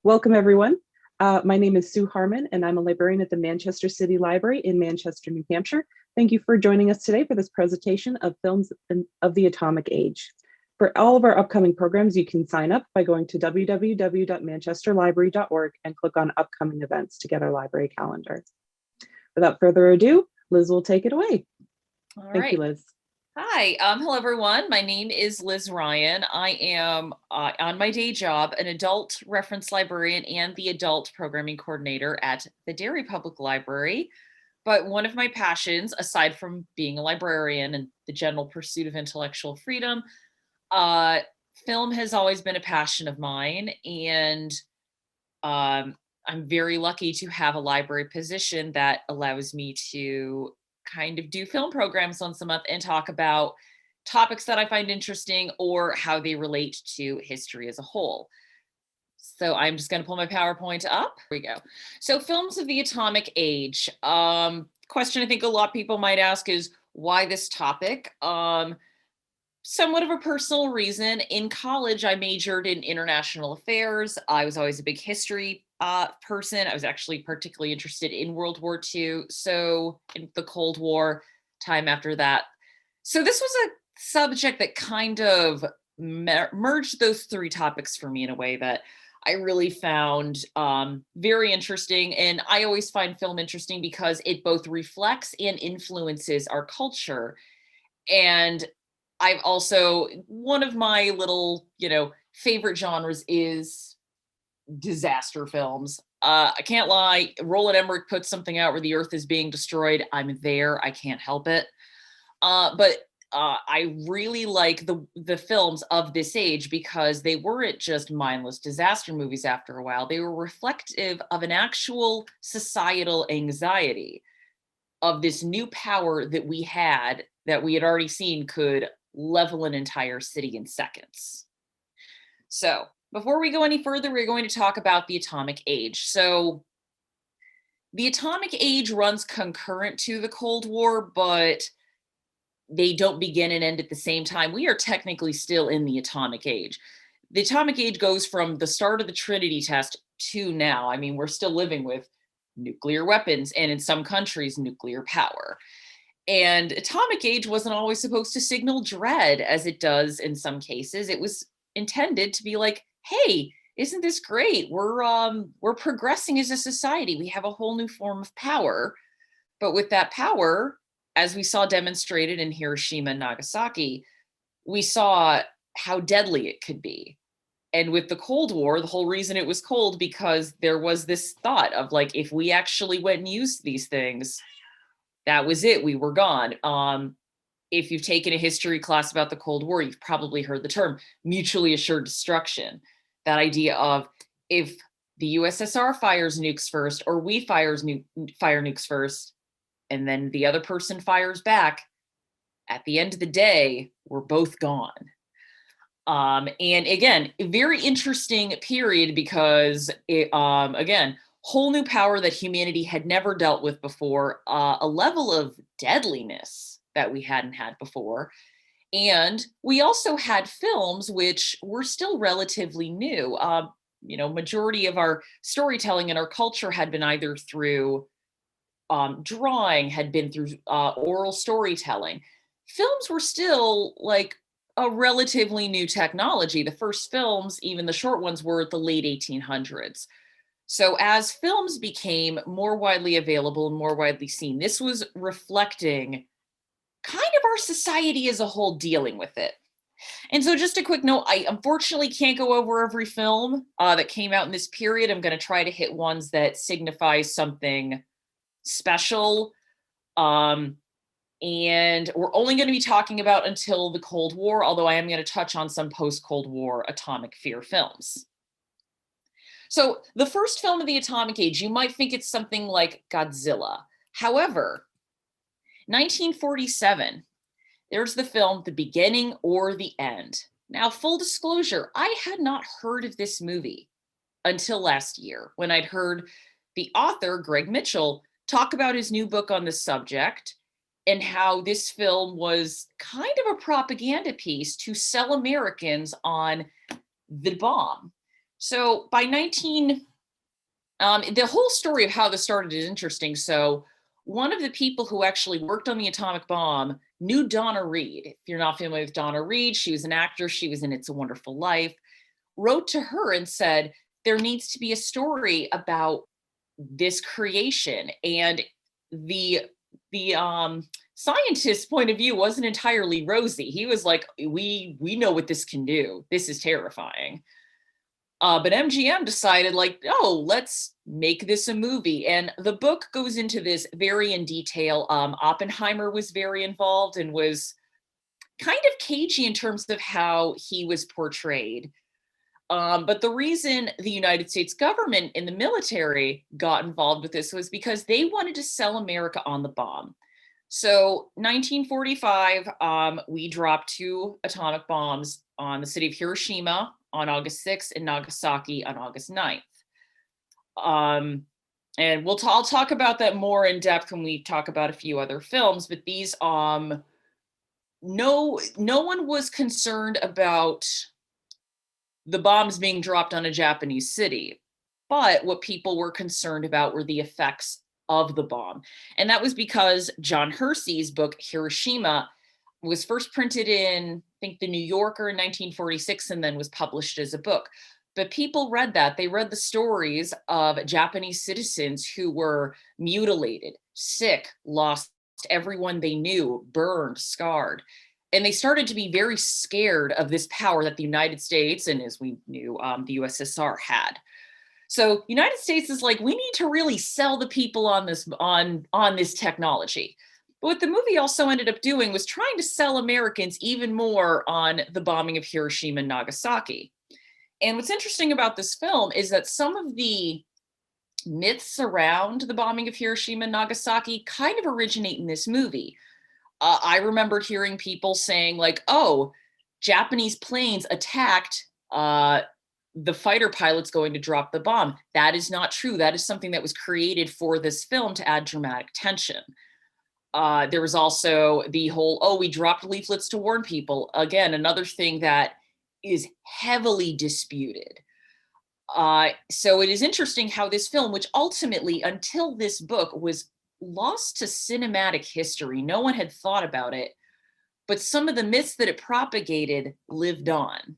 Welcome, everyone. My name is Sue Harmon, and I'm a librarian at the Manchester City Library in Manchester, New Hampshire. Thank you for joining us today for this presentation of films of the atomic age. For all of our upcoming programs, you can sign up by going to www.manchesterlibrary.org and click on upcoming events to get our library calendar. Without further ado, Liz will take it away. Thank you, Liz. Hi, hello everyone. My name is Liz Ryan. I am on my day job an adult reference librarian and the adult programming coordinator at the Derry Public Library. But one of my passions, aside from being a librarian and the general pursuit of intellectual freedom, film has always been a passion of mine. And I'm very lucky to have a library position that allows me to kind of do film programs once a month and talk about topics that I find interesting or how they relate to history as a whole. So I'm just going to pull my PowerPoint up. Here we go. So films of the atomic age. Question I think a lot of people might ask is why this topic? Somewhat of a personal reason. In college, I majored in international affairs. I was always a big history person. I was actually particularly interested in World War II. So in the Cold War, time after that. So this was a subject that kind of merged those three topics for me in a way that I really found very interesting. And I always find film interesting because it both reflects and influences our culture. And I've also, one of my little, favorite genres is disaster films. I can't lie, Roland Emmerich put something out where the earth is being destroyed. I'm there, I can't help it. But I really like the films of this age because they weren't just mindless disaster movies after a while. They were reflective of an actual societal anxiety of this new power that we had already seen could level an entire city in seconds. So before we go any further, we're going to talk about the atomic age. So the atomic age runs concurrent to the Cold War, but they don't begin and end at the same time. We are technically still in the atomic age. The atomic age goes from the start of the Trinity test to now. I mean, we're still living with nuclear weapons and in some countries, nuclear power. And atomic age wasn't always supposed to signal dread as it does in some cases. It was intended to be like, hey, isn't this great? We're progressing as a society. We have a whole new form of power. But with that power, as we saw demonstrated in Hiroshima and Nagasaki, we saw how deadly it could be. And with the Cold War, the whole reason it was cold because there was this thought of like, if we actually went and used these things, that was it, we were gone. If you've taken a history class about the Cold War, you've probably heard the term mutually assured destruction. That idea of if the USSR fires nukes first or we fire nukes first, and then the other person fires back, at the end of the day, we're both gone. And again, a very interesting period because again, whole new power that humanity had never dealt with before, a level of deadliness that we hadn't had before. And we also had films which were still relatively new. Majority of our storytelling in our culture had been either through drawing, had been through oral storytelling. Films were still like a relatively new technology. The first films, even the short ones, were at the late 1800s. So as films became more widely available and more widely seen, this was reflecting kind of our society as a whole dealing with it. And so just a quick note, I unfortunately can't go over every film that came out in this period. I'm going to try to hit ones that signify something special. And we're only going to be talking about until the Cold War, although I am going to touch on some post-Cold War atomic fear films. So the first film of the atomic age, you might think it's something like Godzilla. However, 1947, there's the film The Beginning or the End. Now, full disclosure, I had not heard of this movie until last year when I'd heard the author, Greg Mitchell, talk about his new book on the subject and how this film was kind of a propaganda piece to sell Americans on the bomb. So by 19, the whole story of how this started is interesting. So one of the people who actually worked on the atomic bomb knew Donna Reed. If you're not familiar with Donna Reed, she was an actor. She was in It's a Wonderful Life. Wrote to her and said, there needs to be a story about this creation. And the scientist's point of view wasn't entirely rosy. He was like, we know what this can do. This is terrifying. But MGM decided, like, oh, let's make this a movie. And the book goes into this very in detail. Oppenheimer was very involved and was kind of cagey in terms of how he was portrayed. But the reason the United States government and the military got involved with this was because they wanted to sell America on the bomb. So 1945, we dropped 2 atomic bombs on the city of Hiroshima on August 6th and Nagasaki on August 9th. And I'll talk about that more in depth when we talk about a few other films, but these, no one was concerned about the bombs being dropped on a Japanese city. But what people were concerned about were the effects of the bomb. And that was because John Hersey's book, Hiroshima, was first printed in, I think, the New Yorker in 1946 and then was published as a book. But people read that. They read the stories of Japanese citizens who were mutilated, sick, lost everyone they knew, burned, scarred. And they started to be very scared of this power that the United States, and as we knew, the USSR had. So United States is like, we need to really sell the people on this technology. But what the movie also ended up doing was trying to sell Americans even more on the bombing of Hiroshima and Nagasaki. And what's interesting about this film is that some of the myths around the bombing of Hiroshima and Nagasaki kind of originate in this movie. I remembered hearing people saying, like, oh, Japanese planes attacked the fighter pilots going to drop the bomb. That is not true. That is something that was created for this film to add dramatic tension. There was also the whole, oh, we dropped leaflets to warn people. Again, another thing that is heavily disputed. So it is interesting how this film, which ultimately, until this book, was lost to cinematic history. No one had thought about it, but some of the myths that it propagated lived on.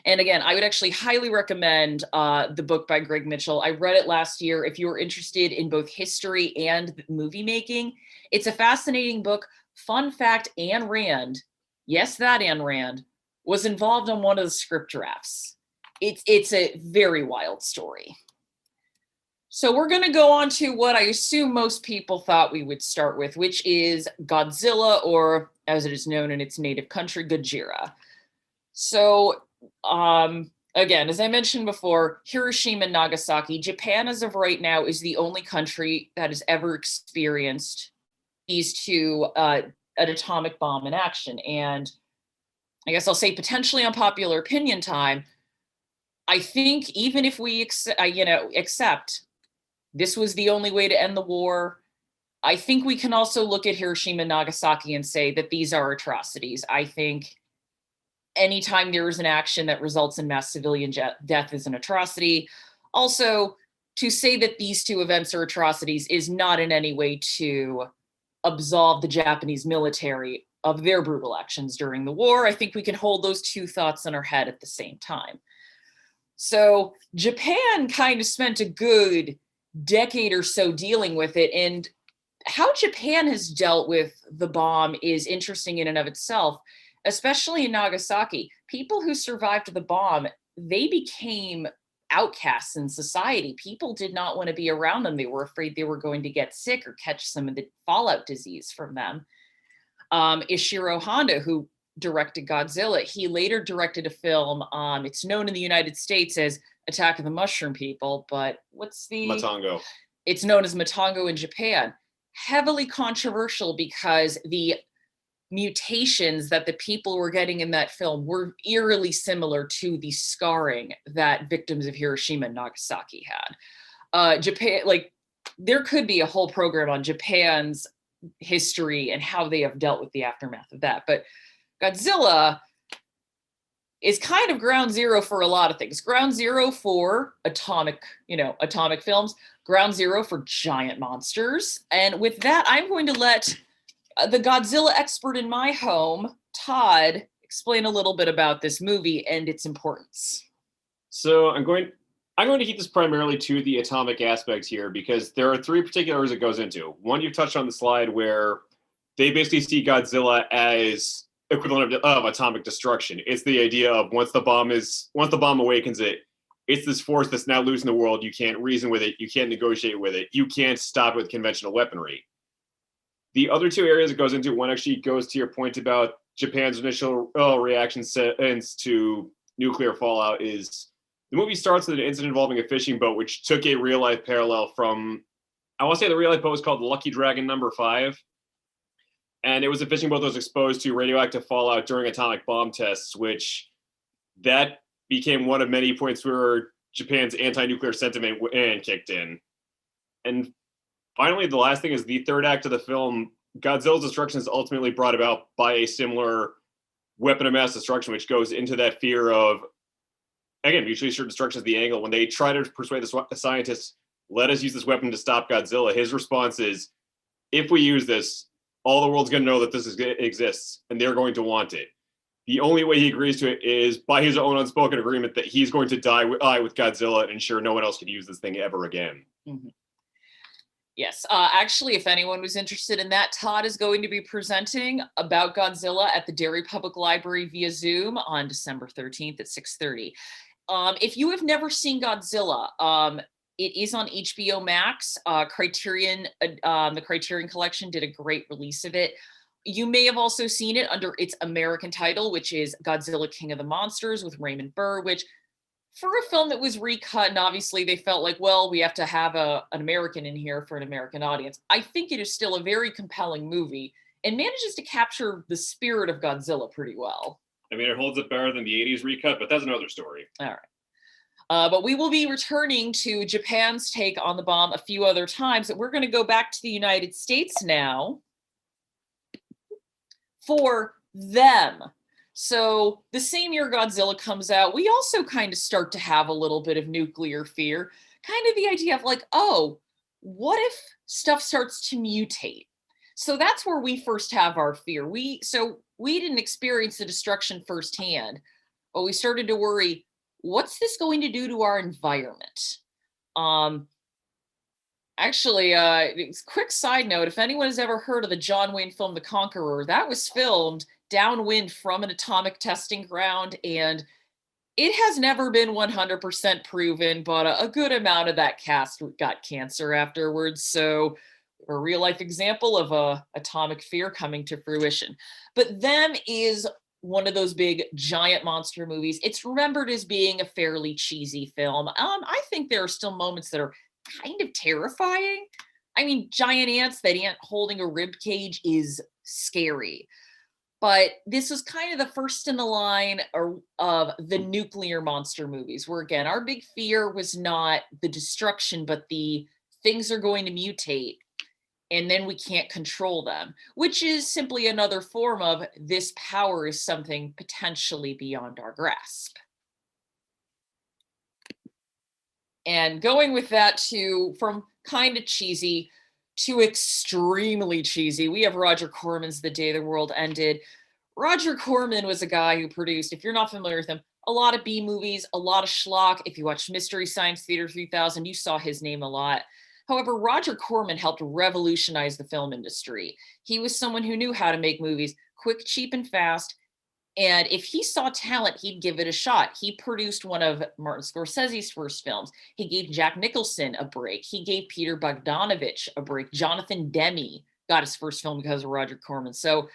And again, I would actually highly recommend the book by Greg Mitchell. I read it last year. If you're interested in both history and movie making, it's a fascinating book. Fun fact, Ayn Rand, yes, that Ayn Rand, was involved on one of the script drafts. It's a very wild story. So we're going to go on to what I assume most people thought we would start with, which is Godzilla, or as it is known in its native country, Gojira. So again, as I mentioned before, Hiroshima and Nagasaki, Japan as of right now is the only country that has ever experienced these 2 an atomic bomb in action. And I guess I'll say potentially unpopular opinion time. I think even if we accept this was the only way to end the war, I think we can also look at Hiroshima and Nagasaki and say that these are atrocities. I think anytime there is an action that results in mass civilian death is an atrocity. Also, to say that these 2 events are atrocities is not in any way to absolve the Japanese military of their brutal actions during the war. I think we can hold those 2 thoughts in our head at the same time. So Japan kind of spent a good decade or so dealing with it, and how Japan has dealt with the bomb is interesting in and of itself, especially in Nagasaki. People who survived the bomb, they became outcasts in society. People did not want to be around them. They were afraid they were going to get sick or catch some of the fallout disease from them. Ishiro Honda, who directed Godzilla, he later directed a film. It's known in the United States as Attack of the Mushroom People, but Matango. It's known as Matango in Japan. Heavily controversial because the mutations that the people were getting in that film were eerily similar to the scarring that victims of Hiroshima and Nagasaki had. Japan, like, there could be a whole program on Japan's history and how they have dealt with the aftermath of that. But Godzilla, is kind of ground zero for a lot of things. Ground zero for atomic films, ground zero for giant monsters. And with that, I'm going to let the Godzilla expert in my home, Todd, explain a little bit about this movie and its importance. So I'm going to keep this primarily to the atomic aspect here because there are three particulars it goes into. One you touched on the slide where they basically see Godzilla as equivalent of atomic destruction. It's the idea of once the bomb awakens it, it's this force that's now losing the world. You can't reason with it. You can't negotiate with it. You can't stop it with conventional weaponry. The other two areas it goes into, one actually goes to your point about Japan's initial reaction to nuclear fallout, is the movie starts with an incident involving a fishing boat, which took a real life parallel from, I want to say the real life boat was called Lucky Dragon number 5. And it was a fishing boat that was exposed to radioactive fallout during atomic bomb tests, which that became one of many points where Japan's anti-nuclear sentiment kicked in. And finally, the last thing is the third act of the film. Godzilla's destruction is ultimately brought about by a similar weapon of mass destruction, which goes into that fear of, again, mutually assured destruction is the angle. When they try to persuade the scientists, let us use this weapon to stop Godzilla, his response is, if we use this, all the world's going to know that this exists, and they're going to want it. The only way he agrees to it is by his own unspoken agreement that he's going to die with Godzilla and ensure no one else can use this thing ever again. Mm-hmm. Yes, actually, if anyone was interested in that, Todd is going to be presenting about Godzilla at the Derry Public Library via Zoom on December 13th at 6:30. If you have never seen Godzilla, it is on HBO Max. Criterion, the Criterion Collection did a great release of it. You may have also seen it under its American title, which is Godzilla King of the Monsters with Raymond Burr, which for a film that was recut, and obviously they felt like, well, we have to have an American in here for an American audience. I think it is still a very compelling movie and manages to capture the spirit of Godzilla pretty well. I mean, it holds up better than the 80s recut, but that's another story. All right. But we will be returning to Japan's take on the bomb a few other times. But we're going to go back to the United States now for them. So the same year Godzilla comes out, we also kind of start to have a little bit of nuclear fear. Kind of the idea of like, oh, what if stuff starts to mutate? So that's where we first have our fear. We didn't experience the destruction firsthand, but we started to worry, what's this going to do to our environment? Actually, quick side note, if anyone has ever heard of the John Wayne film, The Conqueror, that was filmed downwind from an atomic testing ground, and it has never been 100% proven, but a good amount of that cast got cancer afterwards. So a real life example of a atomic fear coming to fruition. But Them is one of those big giant monster movies. It's remembered as being a fairly cheesy film. I think there are still moments that are kind of terrifying. I mean, giant ants, that ant holding a rib cage is scary. But this was kind of the first in the line of the nuclear monster movies, where again, our big fear was not the destruction, but the things are going to mutate and then we can't control them, which is simply another form of this power is something potentially beyond our grasp. And going with that from kind of cheesy to extremely cheesy, we have Roger Corman's The Day the World Ended. Roger Corman was a guy who produced, if you're not familiar with him, a lot of B movies, a lot of schlock. If you watched Mystery Science Theater 3000, you saw his name a lot. However, Roger Corman helped revolutionize the film industry. He was someone who knew how to make movies quick, cheap, and fast. And if he saw talent, he'd give it a shot. He produced one of Martin Scorsese's first films. He gave Jack Nicholson a break. He gave Peter Bogdanovich a break. Jonathan Demme got his first film because of Roger Corman. So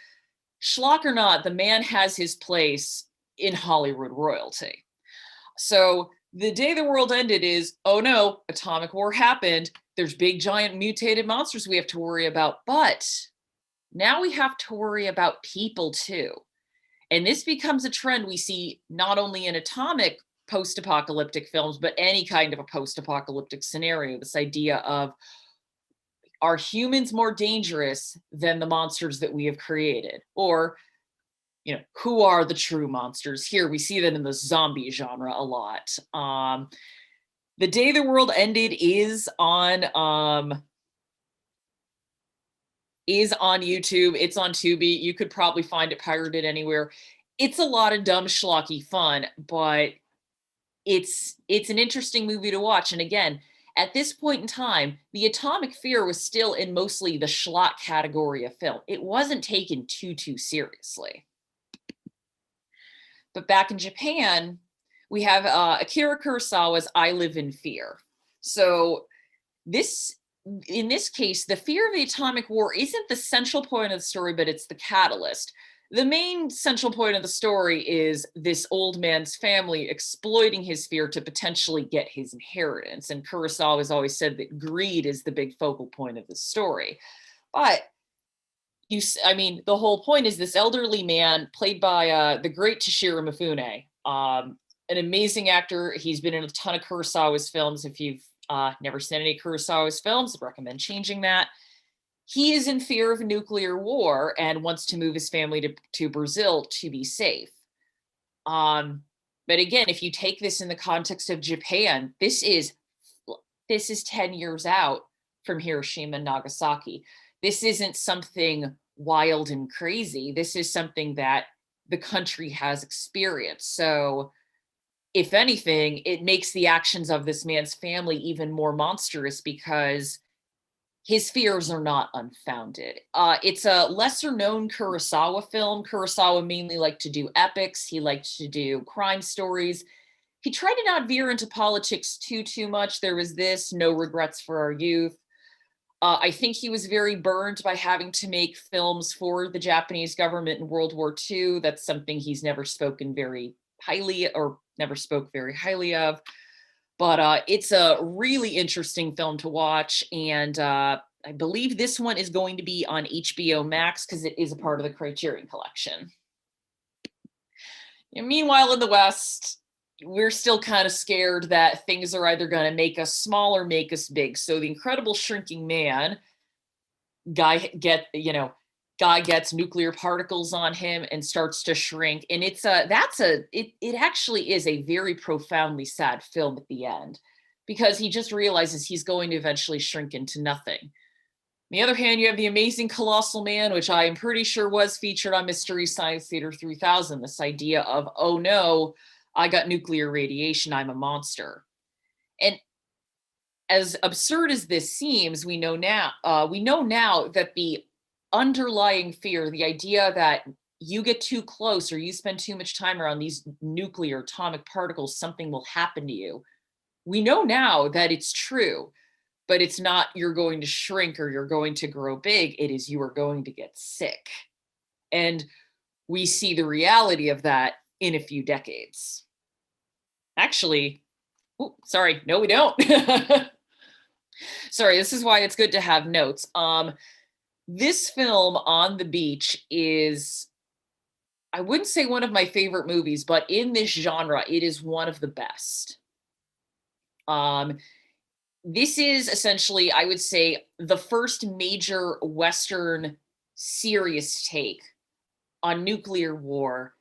schlock or not, the man has his place in Hollywood royalty. So The Day the World Ended is, oh no, atomic war happened. There's big, giant, mutated monsters we have to worry about. But now we have to worry about people too. And this becomes a trend we see not only in atomic post-apocalyptic films, but any kind of a post-apocalyptic scenario. This idea of, are humans more dangerous than the monsters that we have created? Or who are the true monsters? Here we see that in the zombie genre a lot. The Day the World Ended is on YouTube. It's on Tubi. You could probably find it pirated anywhere. It's a lot of dumb schlocky fun, but it's an interesting movie to watch. And again, at this point in time, the Atomic Fear was still in mostly the schlock category of film. It wasn't taken too seriously. But back in Japan, we have Akira Kurosawa's I Live in Fear. So in this case, the fear of the atomic war isn't the central point of the story, but it's the catalyst. The main central point of the story is this old man's family exploiting his fear to potentially get his inheritance. And Kurosawa has always said that greed is the big focal point of the story. But the whole point is this elderly man played by the great Toshiro Mifune, an amazing actor. He's been in a ton of Kurosawa's films. If you've never seen any Kurosawa's films, I'd recommend changing that. He is in fear of nuclear war and wants to move his family to Brazil to be safe. But again, if you take this in the context of Japan, this is 10 years out from Hiroshima and Nagasaki. This isn't something wild and crazy. This is something that the country has experienced. So if anything, it makes the actions of this man's family even more monstrous because his fears are not unfounded. It's a lesser known Kurosawa film. Kurosawa mainly liked to do epics. He liked to do crime stories. He tried to not veer into politics too much. There was this, No Regrets for Our Youth. I think he was very burned by having to make films for the Japanese government in World War II. That's something he's never spoke very highly of. But it's a really interesting film to watch. And I believe this one is going to be on HBO Max because it is a part of the Criterion Collection. And meanwhile, in the West, we're still kind of scared that things are either going to make us small or make us big. So the Incredible Shrinking Man, guy gets nuclear particles on him and starts to shrink. And it actually is a very profoundly sad film at the end because he just realizes he's going to eventually shrink into nothing. On the other hand, you have The Amazing Colossal Man, which I am pretty sure was featured on Mystery Science Theater 3000. This idea of, oh no, I got nuclear radiation, I'm a monster. And as absurd as this seems, we know now that the underlying fear, the idea that you get too close or you spend too much time around these nuclear atomic particles, something will happen to you. We know now that it's true, but it's not you're going to shrink or you're going to grow big. It is you are going to get sick. And we see the reality of that in a few decades. Actually, sorry, no, we don't. Sorry, this is why it's good to have notes. This film, On the Beach, is, I wouldn't say one of my favorite movies, but in this genre, it is one of the best. This is essentially, I would say, the first major Western serious take on nuclear war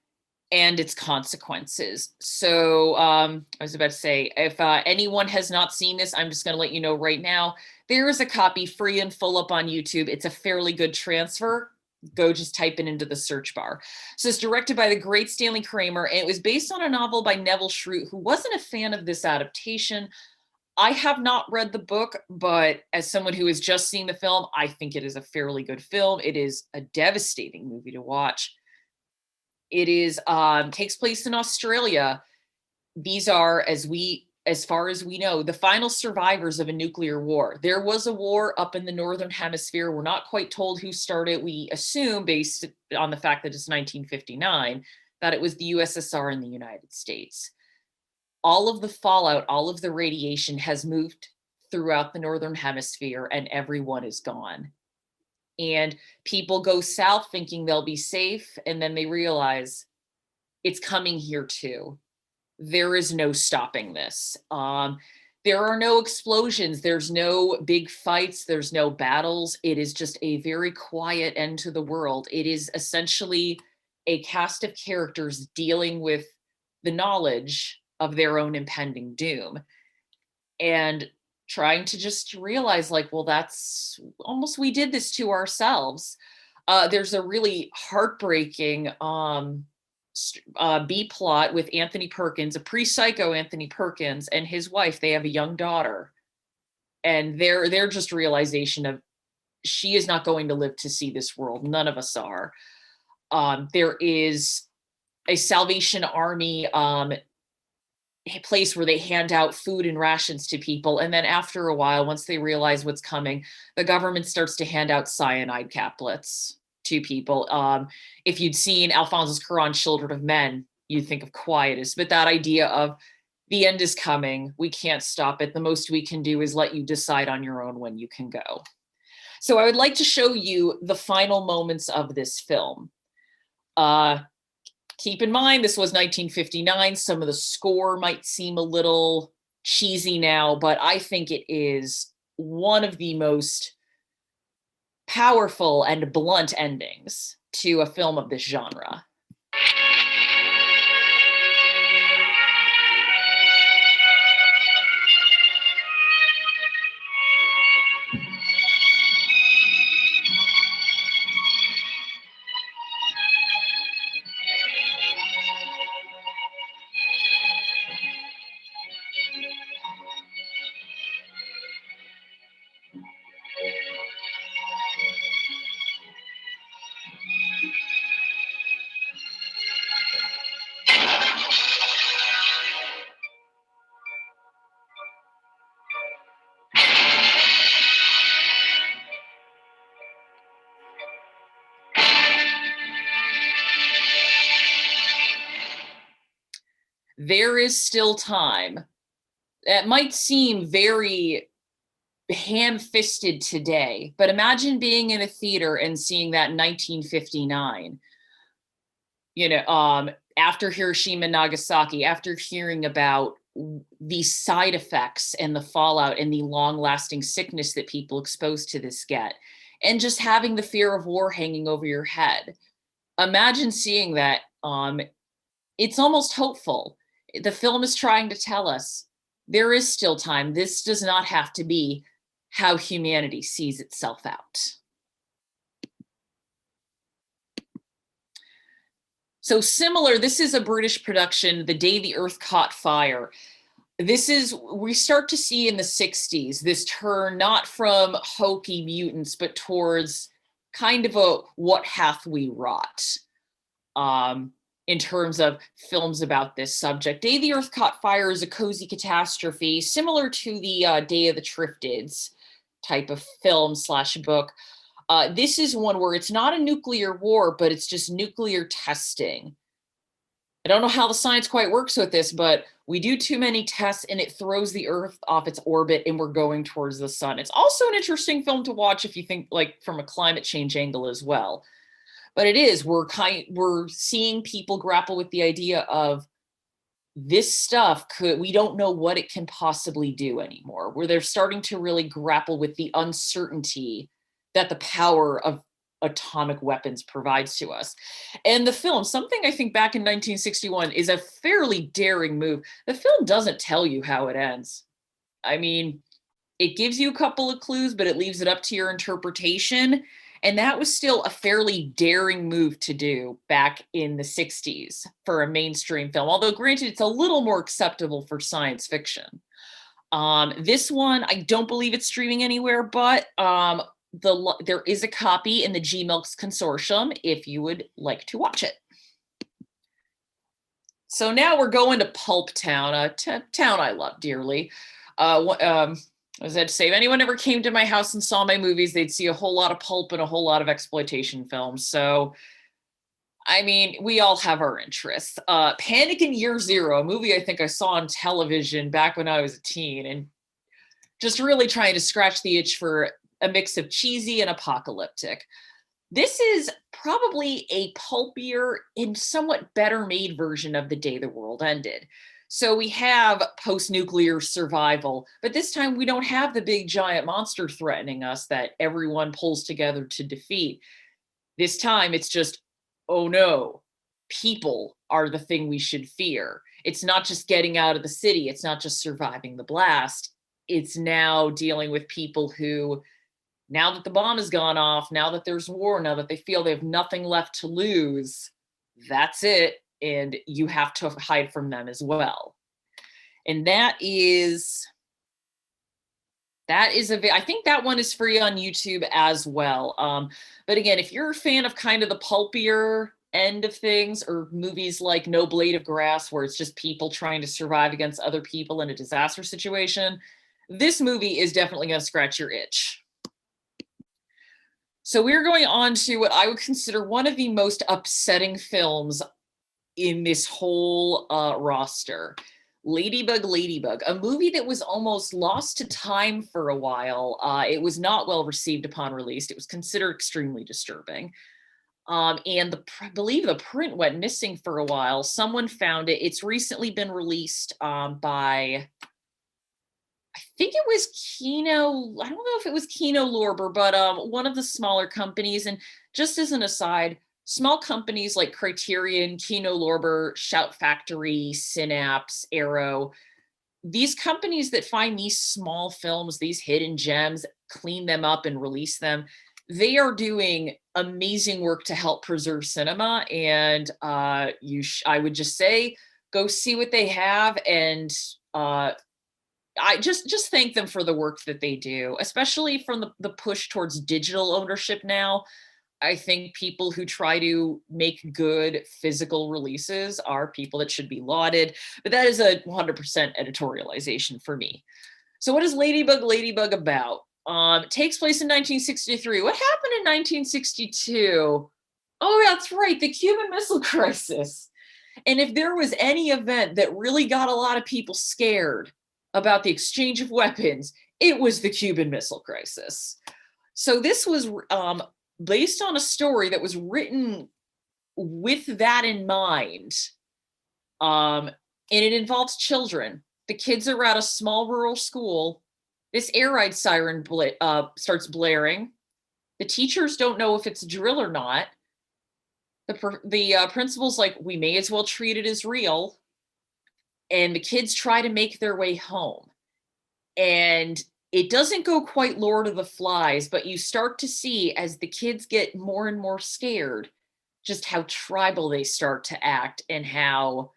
and its consequences. So I was about to say, if anyone has not seen this, I'm just going to let you know right now, there is a copy free and full up on YouTube. It's a fairly good transfer. Go just type it into the search bar. So it's directed by the great Stanley Kramer, and it was based on a novel by Neville Shroot, who wasn't a fan of this adaptation. I have not read the book, but as someone who has just seen the film, I think it is a fairly good film. It is a devastating movie to watch. It is takes place in Australia. These are, as far as we know, the final survivors of a nuclear war. There was a war up in the Northern Hemisphere. We're not quite told who started. We assume, based on the fact that it's 1959, that it was the USSR and the United States. All of the fallout, all of the radiation has moved throughout the Northern Hemisphere, and everyone is gone. And people go south thinking they'll be safe, and then they realize it's coming here too. There is no stopping this. There are no explosions. There's no big fights. There's no battles. It is just a very quiet end to the world. It is essentially a cast of characters dealing with the knowledge of their own impending doom and trying to just realize, like, well, that's almost, we did this to ourselves. There's a really heartbreaking B plot with Anthony Perkins, a pre-psycho Anthony Perkins, and his wife. They have a young daughter, and they're just realization of, she is not going to live to see this world. None of us are. There is a Salvation Army place where they hand out food and rations to people. And then after a while, once they realize what's coming, the government starts to hand out cyanide caplets to people. If you'd seen Alphonse Cuarón's Children of Men, you'd think of Quietus, but that idea of the end is coming, we can't stop it. The most we can do is let you decide on your own when you can go. So I would like to show you the final moments of this film. Keep in mind, this was 1959. Some of the score might seem a little cheesy now, but I think it is one of the most powerful and blunt endings to a film of this genre. There is still time. That might seem very ham-fisted today, but imagine being in a theater and seeing that in 1959. You know, after Hiroshima and Nagasaki, after hearing about the side effects and the fallout and the long-lasting sickness that people exposed to this get, and just having the fear of war hanging over your head. Imagine seeing that. It's almost hopeful. The film is trying to tell us there is still time. This does not have to be how humanity sees itself out. So similar, this is a British production, The Day the Earth Caught Fire. This is, we start to see in the 60s, this turn not from hokey mutants, but towards kind of a what hath we wrought in terms of films about this subject. Day the Earth Caught Fire is a cozy catastrophe, similar to the Day of the Triffids type of film / book. This is one where it's not a nuclear war, but it's just nuclear testing. I don't know how the science quite works with this, but we do too many tests and it throws the Earth off its orbit and we're going towards the sun. It's also an interesting film to watch if you think like from a climate change angle as well. But it is, we're seeing people grapple with the idea of this stuff we don't know what it can possibly do anymore, where they're starting to really grapple with the uncertainty that the power of atomic weapons provides to us. And the film, something I think back in 1961 is a fairly daring move. The film doesn't tell you how it ends. I mean, it gives you a couple of clues, but it leaves it up to your interpretation. And that was still a fairly daring move to do back in the 60s for a mainstream film. Although granted, it's a little more acceptable for science fiction. This one, I don't believe it's streaming anywhere, but there is a copy in the G-Milks Consortium if you would like to watch it. So now we're going to Pulp Town, a town I love dearly. I was about to say, if anyone ever came to my house and saw my movies, they'd see a whole lot of pulp and a whole lot of exploitation films. So, I mean, we all have our interests. Panic in Year Zero, a movie I think I saw on television back when I was a teen, and just really trying to scratch the itch for a mix of cheesy and apocalyptic. This is probably a pulpier and somewhat better made version of The Day the World Ended. So we have post-nuclear survival, but this time we don't have the big giant monster threatening us that everyone pulls together to defeat. This time it's just, oh no, people are the thing we should fear. It's not just getting out of the city. It's not just surviving the blast. It's now dealing with people who, now that the bomb has gone off, now that there's war, now that they feel they have nothing left to lose, that's it. And you have to hide from them as well. And I think that one is free on YouTube as well. But again, if you're a fan of kind of the pulpier end of things, or movies like No Blade of Grass, where it's just people trying to survive against other people in a disaster situation, this movie is definitely going to scratch your itch. So we're going on to what I would consider one of the most upsetting films in this whole roster. Ladybug, Ladybug, a movie that was almost lost to time for a while. It was not well received upon release. It was considered extremely disturbing. And I believe the print went missing for a while. Someone found it. It's recently been released by, I think it was Kino. I don't know if it was Kino Lorber, but one of the smaller companies. And just as an aside, small companies like Criterion, Kino Lorber, Shout Factory, Synapse, Arrow, these companies that find these small films, these hidden gems, clean them up and release them, they are doing amazing work to help preserve cinema. And I would just say, go see what they have, and I just thank them for the work that they do, especially from the push towards digital ownership now. I think people who try to make good physical releases are people that should be lauded, but that is a 100% editorialization for me. So what is Ladybug, Ladybug about? It takes place in 1963. What happened in 1962? Oh, that's right, the Cuban Missile Crisis. And if there was any event that really got a lot of people scared about the exchange of weapons, it was the Cuban Missile Crisis. So this was based on a story that was written with that in mind. And it involves children. The kids are at a small rural school. This air raid siren starts blaring. The teachers don't know if it's a drill or not. The principal's like, we may as well treat it as real. And the kids try to make their way home. And it doesn't go quite Lord of the Flies, but you start to see, as the kids get more and more scared, just how tribal they start to act and how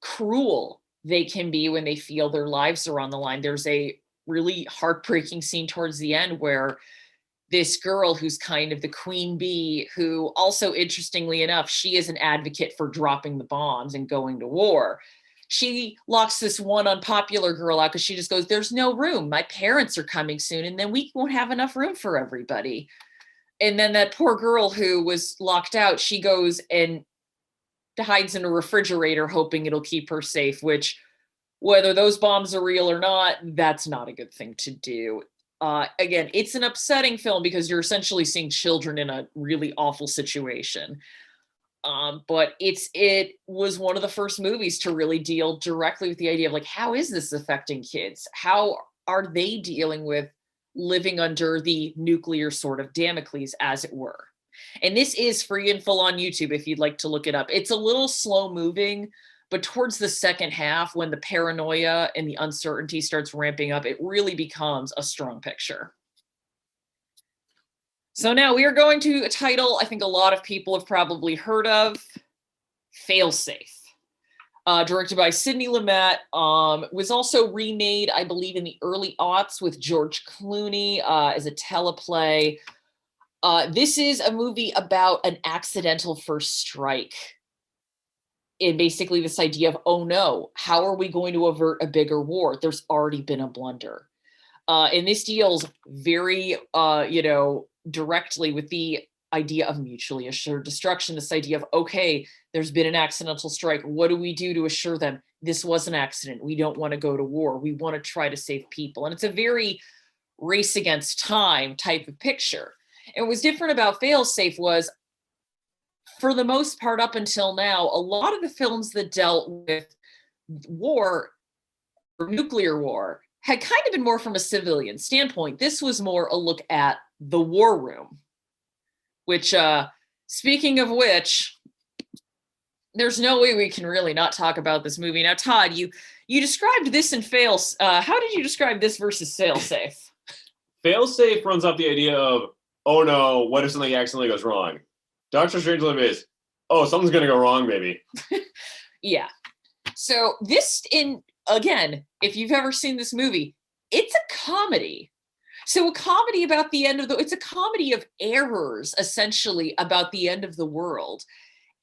cruel they can be when they feel their lives are on the line. There's a really heartbreaking scene towards the end where this girl, who's kind of the queen bee, who also, interestingly enough, she is an advocate for dropping the bombs and going to war. She locks this one unpopular girl out because she just goes, there's no room. My parents are coming soon, and then we won't have enough room for everybody. And then that poor girl who was locked out, she goes and hides in a refrigerator hoping it'll keep her safe, which, whether those bombs are real or not, that's not a good thing to do. Again, it's an upsetting film because you're essentially seeing children in a really awful situation. But it was one of the first movies to really deal directly with the idea of, like, how is this affecting kids? How are they dealing with living under the nuclear sword of Damocles, as it were? And this is free and full on YouTube if you'd like to look it up. It's a little slow moving, but towards the second half, when the paranoia and the uncertainty starts ramping up, it really becomes a strong picture. So now we are going to a title I think a lot of people have probably heard of, Failsafe. Directed by Sidney Lumet, was also remade, I believe, in the early aughts with George Clooney as a teleplay. This is a movie about an accidental first strike. And basically this idea of, oh no, how are we going to avert a bigger war? There's already been a blunder. And this deals very, directly with the idea of mutually assured destruction, this idea of, okay, there's been an accidental strike. What do we do to assure them this was an accident? We don't want to go to war. We want to try to save people. And it's a very race against time type of picture. And what was different about Failsafe was, for the most part up until now, a lot of the films that dealt with war or nuclear war had kind of been more from a civilian standpoint. This was more a look at the war room, which, speaking of which, there's no way we can really not talk about this movie. Now, Todd, you described this in Fails. How did you describe this versus Failsafe? Failsafe runs off the idea of, oh no, what if something accidentally goes wrong? Dr. Strangelove is, oh, something's going to go wrong, baby. Yeah. So again, if you've ever seen this movie, it's a comedy. So a comedy about it's a comedy of errors, essentially, about the end of the world.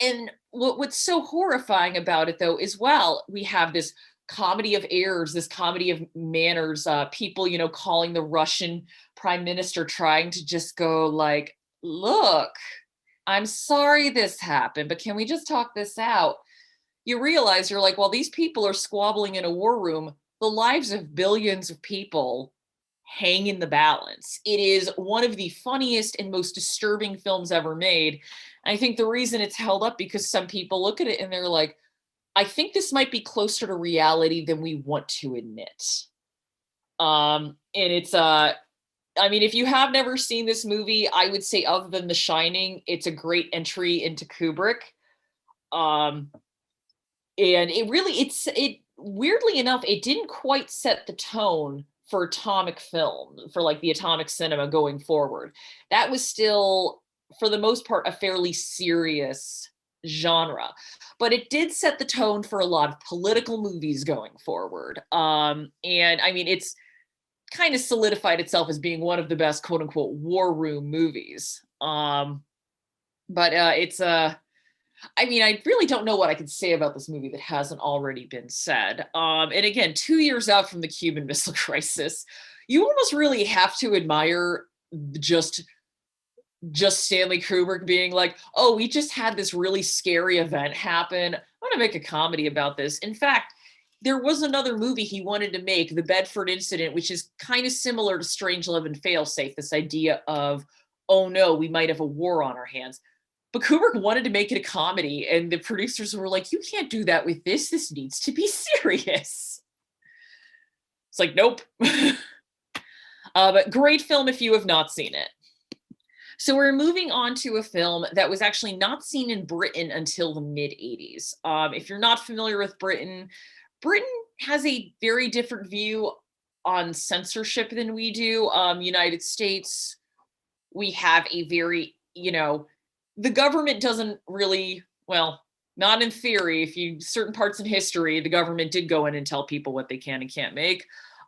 And what's so horrifying about it, though, is, well, we have this comedy of errors, this comedy of manners, people, calling the Russian prime minister, trying to just go like, look, I'm sorry this happened, but can we just talk this out? You realize you're like, well, these people are squabbling in a war room. The lives of billions of people hang in the balance. It is one of the funniest and most disturbing films ever made. I think the reason it's held up because some people look at it and they're like, I think this might be closer to reality than we want to admit. And it's if you have never seen this movie, I would say, other than The Shining, it's a great entry into Kubrick. And weirdly enough, it didn't quite set the tone for atomic film, for like the atomic cinema going forward. That was still, for the most part, a fairly serious genre, but it did set the tone for a lot of political movies going forward. It's kind of solidified itself as being one of the best quote unquote war room movies. I really don't know what I could say about this movie that hasn't already been said. And again, 2 years out from the Cuban Missile Crisis, you almost really have to admire just Stanley Kubrick being like, oh, we just had this really scary event happen. I'm going to make a comedy about this. In fact, there was another movie he wanted to make, The Bedford Incident, which is kind of similar to Strangelove and Failsafe, this idea of, oh no, we might have a war on our hands. But Kubrick wanted to make it a comedy, and the producers were like, you can't do that with this. This needs to be serious. It's like, nope. But great film if you have not seen it. So we're moving on to a film that was actually not seen in Britain until the mid-'80s. If you're not familiar with Britain has a very different view on censorship than we do. United States, we have a very, the government doesn't really, well, not in theory. Certain parts in history, the government did go in and tell people what they can and can't make.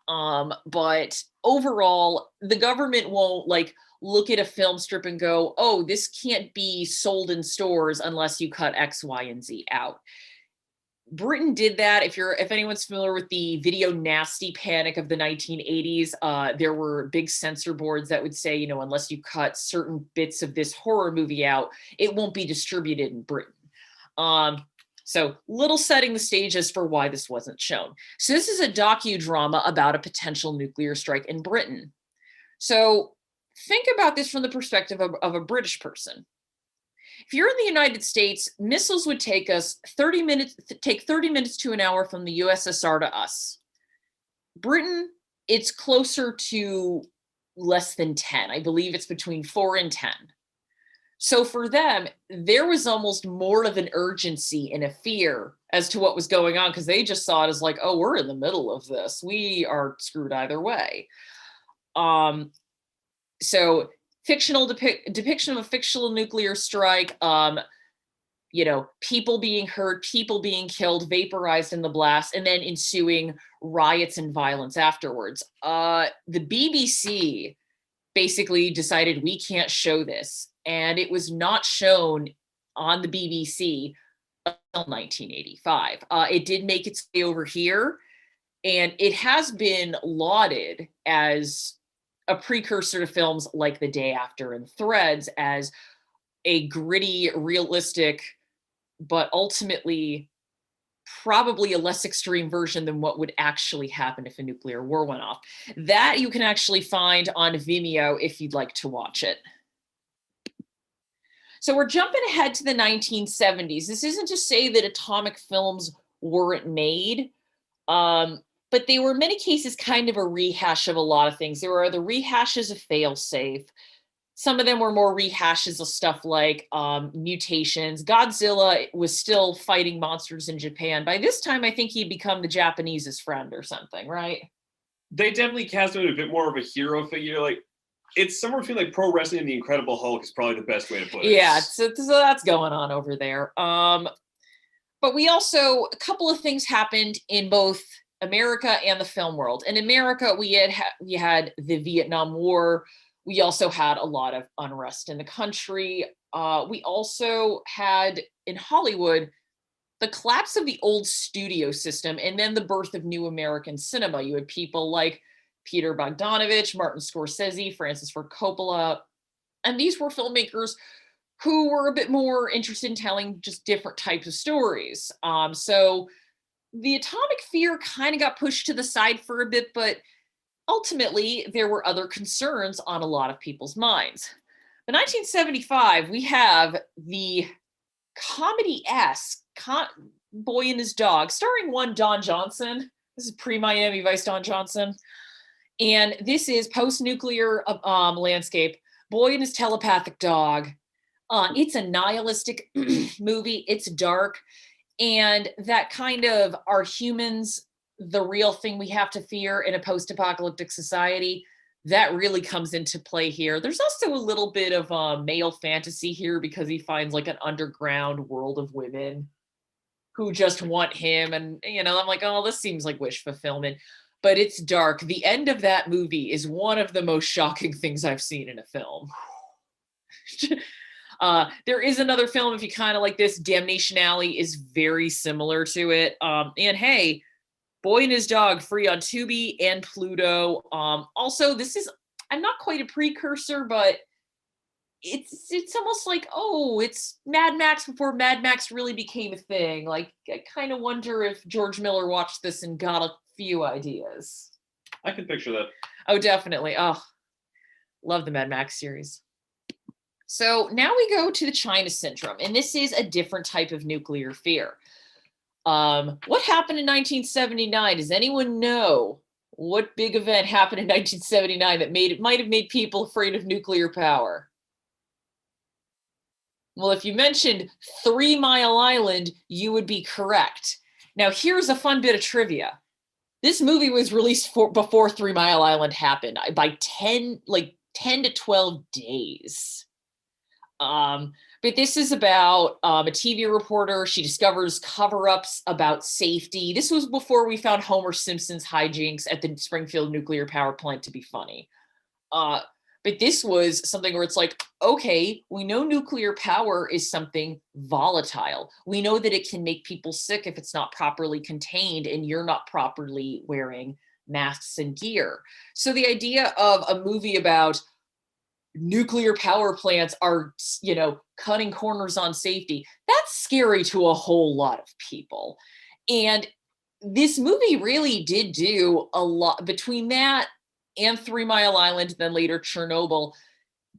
But overall, the government won't look at a film strip and go, oh, this can't be sold in stores unless you cut X, Y, and Z out. Britain did that. If anyone's familiar with the video nasty panic of the 1980s, there were big censor boards that would say, unless you cut certain bits of this horror movie out, it won't be distributed in Britain. So little setting the stage as for why this wasn't shown. So this is a docudrama about a potential nuclear strike in Britain. So think about this from the perspective of a British person. If you're in the United States, missiles would take 30 minutes to an hour from the USSR to us. Britain, it's closer to less than 10. I believe it's between 4 and 10. So for them, there was almost more of an urgency and a fear as to what was going on, because they just saw it as like, oh, we're in the middle of this. We are screwed either way. So fictional depiction of a fictional nuclear strike, people being hurt, people being killed, vaporized in the blast, and then ensuing riots and violence afterwards. The BBC basically decided we can't show this, and it was not shown on the BBC until 1985. It did make its way over here, and it has been lauded as a precursor to films like The Day After and Threads, as a gritty, realistic, but ultimately probably a less extreme version than what would actually happen if a nuclear war went off. That you can actually find on Vimeo if you'd like to watch it. So we're jumping ahead to the 1970s. This isn't to say that atomic films weren't made, but they were in many cases kind of a rehash of a lot of things. There were the rehashes of Failsafe. Some of them were more rehashes of stuff like mutations. Godzilla was still fighting monsters in Japan. By this time, I think he'd become the Japanese's friend or something, right? They definitely cast him a bit more of a hero figure. Like, it's somewhere between like pro wrestling and the Incredible Hulk is probably the best way to put it. Yeah, so that's going on over there. But we also, a couple of things happened in both America and the film world. In America, we had the Vietnam War. We also had a lot of unrest in the country. We also had in Hollywood the collapse of the old studio system and then the birth of new American cinema. You had people like Peter Bogdanovich, Martin Scorsese, Francis Ford Coppola, and these were filmmakers who were a bit more interested in telling just different types of stories. So the atomic fear kind of got pushed to the side for a bit, but ultimately there were other concerns on a lot of people's minds. In 1975, we have the comedy-esque Boy and His Dog, starring one Don Johnson. This is pre-Miami Vice Don Johnson. And this is post-nuclear landscape, Boy and His Telepathic Dog. It's a nihilistic movie. It's dark. And that kind of, are humans the real thing we have to fear in a post-apocalyptic society? That really comes into play here. There's also a little bit of male fantasy here because he finds like an underground world of women who just want him. And, you know, I'm like, oh, this seems like wish fulfillment. But it's dark. The end of that movie is one of the most shocking things I've seen in a film. There is another film, if you kind of like this, Damnation Alley is very similar to it. And hey, Boy and His Dog, free on Tubi and Pluto. Also, this is, I'm not quite a precursor, but it's almost like, oh, it's Mad Max before Mad Max really became a thing. Like, I kind of wonder if George Miller watched this and got a few ideas. I can picture that. Oh, definitely. Oh, love the Mad Max series. So now we go to the China Syndrome, and this is a different type of nuclear fear. What happened in 1979? Does anyone know what big event happened in 1979 that might have made people afraid of nuclear power? Well, if you mentioned 3 Mile Island, you would be correct. Now, here's a fun bit of trivia. This movie was released before 3 Mile Island happened by 10 to 12 days. But this is about a TV reporter. She discovers cover-ups about safety. This was before we found Homer Simpson's hijinks at the Springfield nuclear power plant to be funny. But this was something where it's like, okay, we know nuclear power is something volatile. We know that it can make people sick if it's not properly contained and you're not properly wearing masks and gear. So the idea of a movie about nuclear power plants are, you know, cutting corners on safety, that's scary to a whole lot of people. And this movie really did do a lot between that and 3 Mile Island, then later Chernobyl,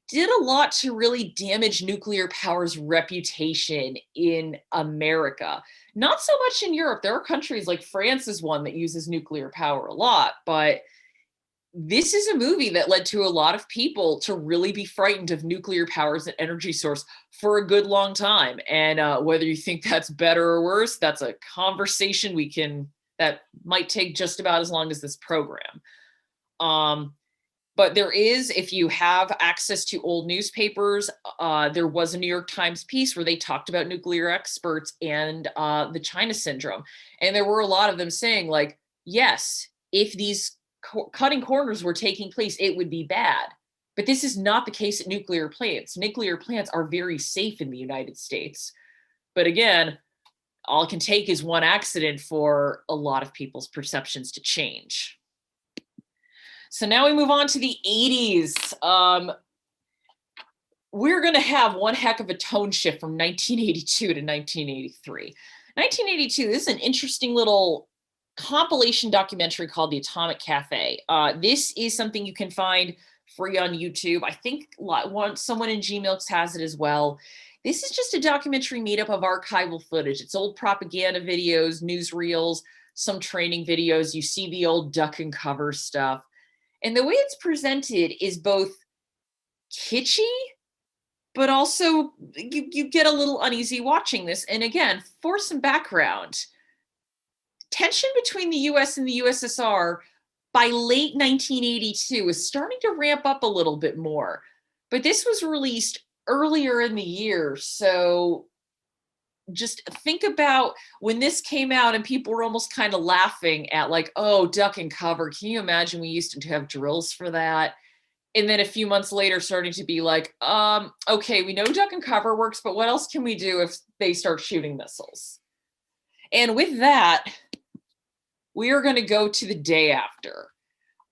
did a lot to really damage nuclear power's reputation in America. Not so much in Europe. There are countries like France is one that uses nuclear power a lot, but this is a movie that led to a lot of people to really be frightened of nuclear power as an energy source for a good long time. And whether you think that's better or worse, that's a conversation that might take just about as long as this program. But there is, if you have access to old newspapers, there was a New York Times piece where they talked about nuclear experts and the China Syndrome. And there were a lot of them saying, like, yes, if these cutting corners were taking place, it would be bad. But this is not the case at nuclear plants. Nuclear plants are very safe in the United States. But again, all it can take is one accident for a lot of people's perceptions to change. So now we move on to the 80s. We're going to have one heck of a tone shift from 1982 to 1983. 1982, this is an interesting little compilation documentary called The Atomic Cafe. This is something you can find free on YouTube. I think someone in Gmilks has it as well. This is just a documentary made up of archival footage. It's old propaganda videos, newsreels, some training videos. You see the old duck and cover stuff. And the way it's presented is both kitschy, but also you get a little uneasy watching this. And again, for some background, tension between the US and the USSR by late 1982 is starting to ramp up a little bit more. But this was released earlier in the year. So just think about when this came out and people were almost kind of laughing at like, oh, duck and cover. Can you imagine we used to have drills for that? And then a few months later starting to be like, okay, we know duck and cover works, but what else can we do if they start shooting missiles? And with that, we are going to go to the day after.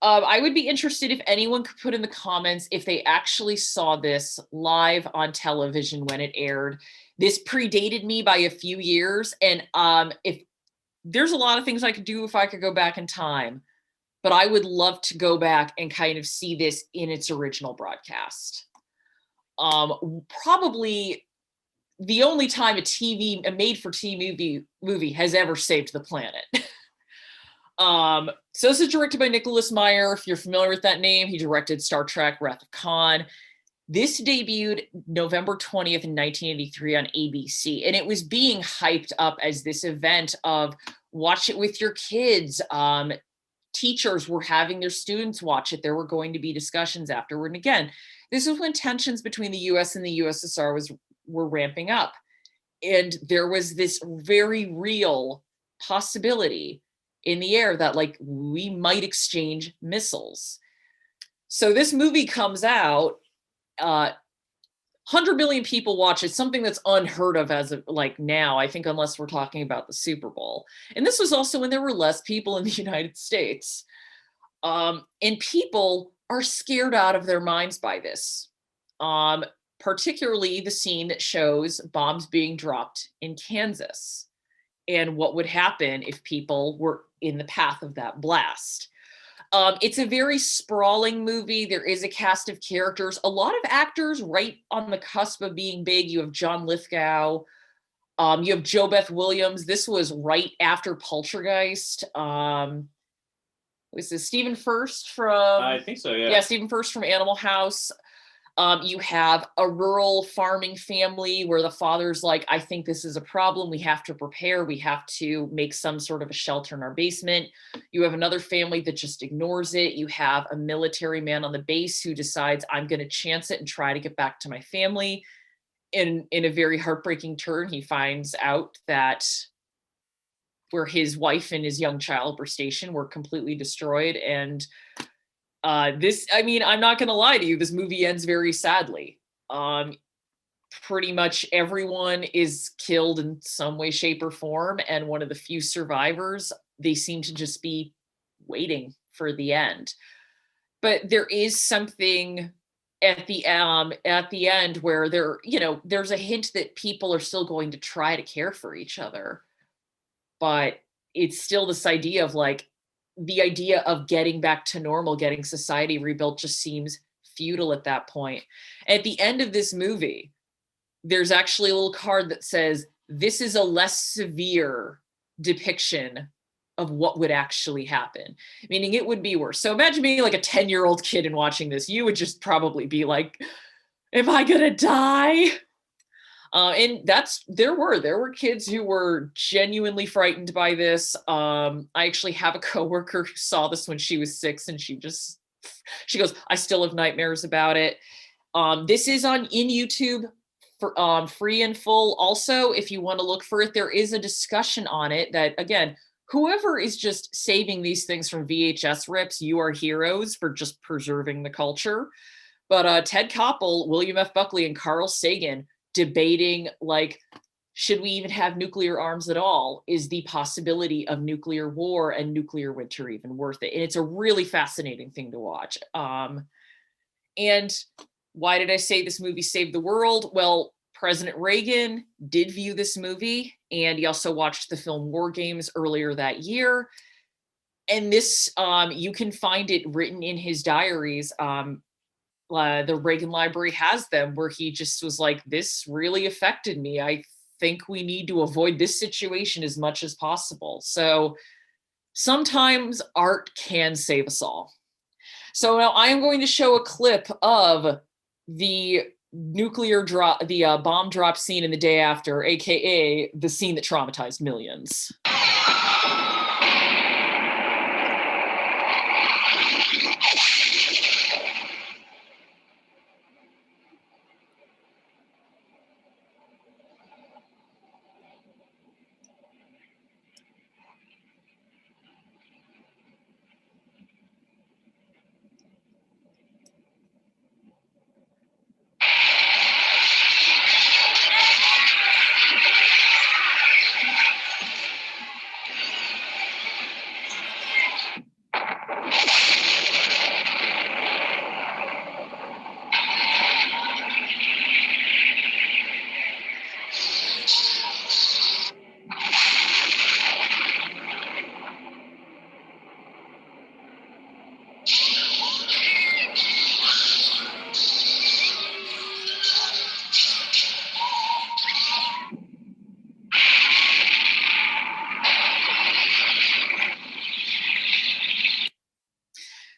I would be interested if anyone could put in the comments if they actually saw this live on television when it aired. This predated me by a few years. And if there's a lot of things I could do if I could go back in time, but I would love to go back and kind of see this in its original broadcast. Probably the only time a made-for-TV movie has ever saved the planet. So this is directed by Nicholas Meyer. If you're familiar with that name, he directed Star Trek, Wrath of Khan. This debuted November 20th in 1983 on ABC, and it was being hyped up as this event of watch it with your kids. Teachers were having their students watch it. There were going to be discussions afterward. And again, this is when tensions between the US and the USSR were ramping up. And there was this very real possibility in the air that like we might exchange missiles. So this movie comes out, 100 million people watch it, something that's unheard of as of like now, I think, unless we're talking about the Super Bowl. And this was also when there were less people in the United States. And people are scared out of their minds by this. Particularly the scene that shows bombs being dropped in Kansas and what would happen if people were in the path of that blast. It's a very sprawling movie. There is a cast of characters, a lot of actors right on the cusp of being big. You have John Lithgow. You have Jo Beth Williams. This was right after Poltergeist. Was this Stephen Furst from? I think so, yeah. Yeah, Stephen Furst from Animal House. You have a rural farming family where the father's like, I think this is a problem. We have to prepare. We have to make some sort of a shelter in our basement. You have another family that just ignores it. You have a military man on the base who decides I'm going to chance it and try to get back to my family. In a very heartbreaking turn, he finds out that where his wife and his young child were stationed were completely destroyed. And I'm not going to lie to you, this movie ends very sadly. Pretty much everyone is killed in some way, shape, or form. And one of the few survivors, they seem to just be waiting for the end. But there is something at the end where there's a hint that people are still going to try to care for each other. But it's still this idea of like, the idea of getting back to normal, getting society rebuilt just seems futile at that point. At the end of this movie, there's actually a little card that says, this is a less severe depiction of what would actually happen, meaning it would be worse. So imagine being like a 10-year-old kid and watching this, you would just probably be like, am I gonna die? And there were kids who were genuinely frightened by this. I actually have a coworker who saw this when she was 6 and she goes, I still have nightmares about it. This is in YouTube for free and full. Also, if you want to look for it, there is a discussion on it that, again, whoever is just saving these things from VHS rips, you are heroes for just preserving the culture. But Ted Koppel, William F. Buckley, and Carl Sagan debating, like, should we even have nuclear arms at all? Is the possibility of nuclear war and nuclear winter even worth it? And it's a really fascinating thing to watch. And why did I say this movie saved the world? Well, President Reagan did view this movie, and he also watched the film War Games earlier that year. And this, you can find it written in his diaries. The Reagan Library has them, where he just was like, this really affected me. I think we need to avoid this situation as much as possible. So sometimes art can save us all. So now I am going to show a clip of the nuclear drop, the bomb drop scene in The Day After, aka the scene that traumatized millions.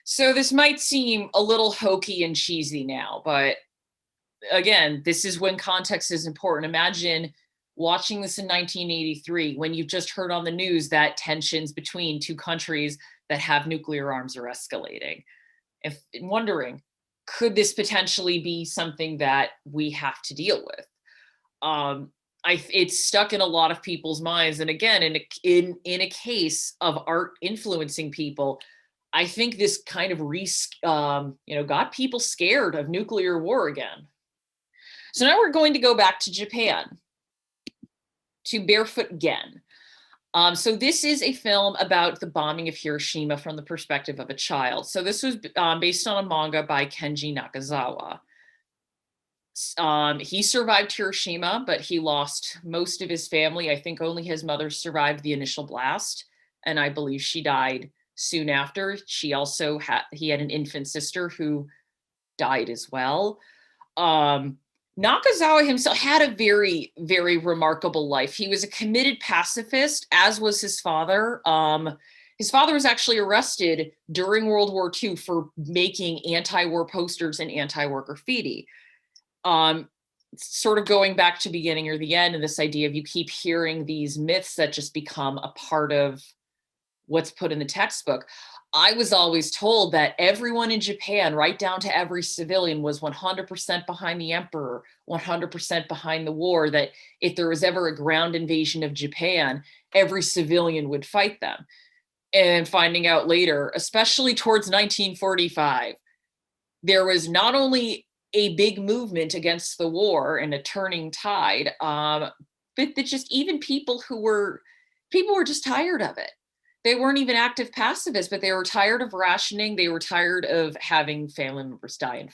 So this might seem a little hokey and cheesy now, but again, this is when context is important. Imagine watching this in 1983 when you've just heard on the news that tensions between two countries that have nuclear arms are escalating. If wondering, could this potentially be something that we have to deal with? It's stuck in a lot of people's minds, and again, in a case of art influencing people, I think this kind of got people scared of nuclear war again. So now we're going to go back to Japan, to Barefoot Gen. So this is a film about the bombing of Hiroshima from the perspective of a child. So this was based on a manga by Kenji Nakazawa. He survived Hiroshima, but he lost most of his family. I think only his mother survived the initial blast, and I believe she died soon after. He had an infant sister who died as well. Nakazawa himself had a very, very remarkable life. He was a committed pacifist, as was his father. His father was actually arrested during World War II for making anti-war posters and anti-war graffiti. Sort of going back to beginning or the end, and this idea of you keep hearing these myths that just become a part of what's put in the textbook. I was always told that everyone in Japan, right down to every civilian, was 100% behind the emperor, 100% behind the war, that if there was ever a ground invasion of Japan, every civilian would fight them. And finding out later, especially towards 1945, there was not only a big movement against the war and a turning tide, but that just even people were just tired of it. They weren't even active pacifists, but they were tired of rationing. They were tired of having family members die in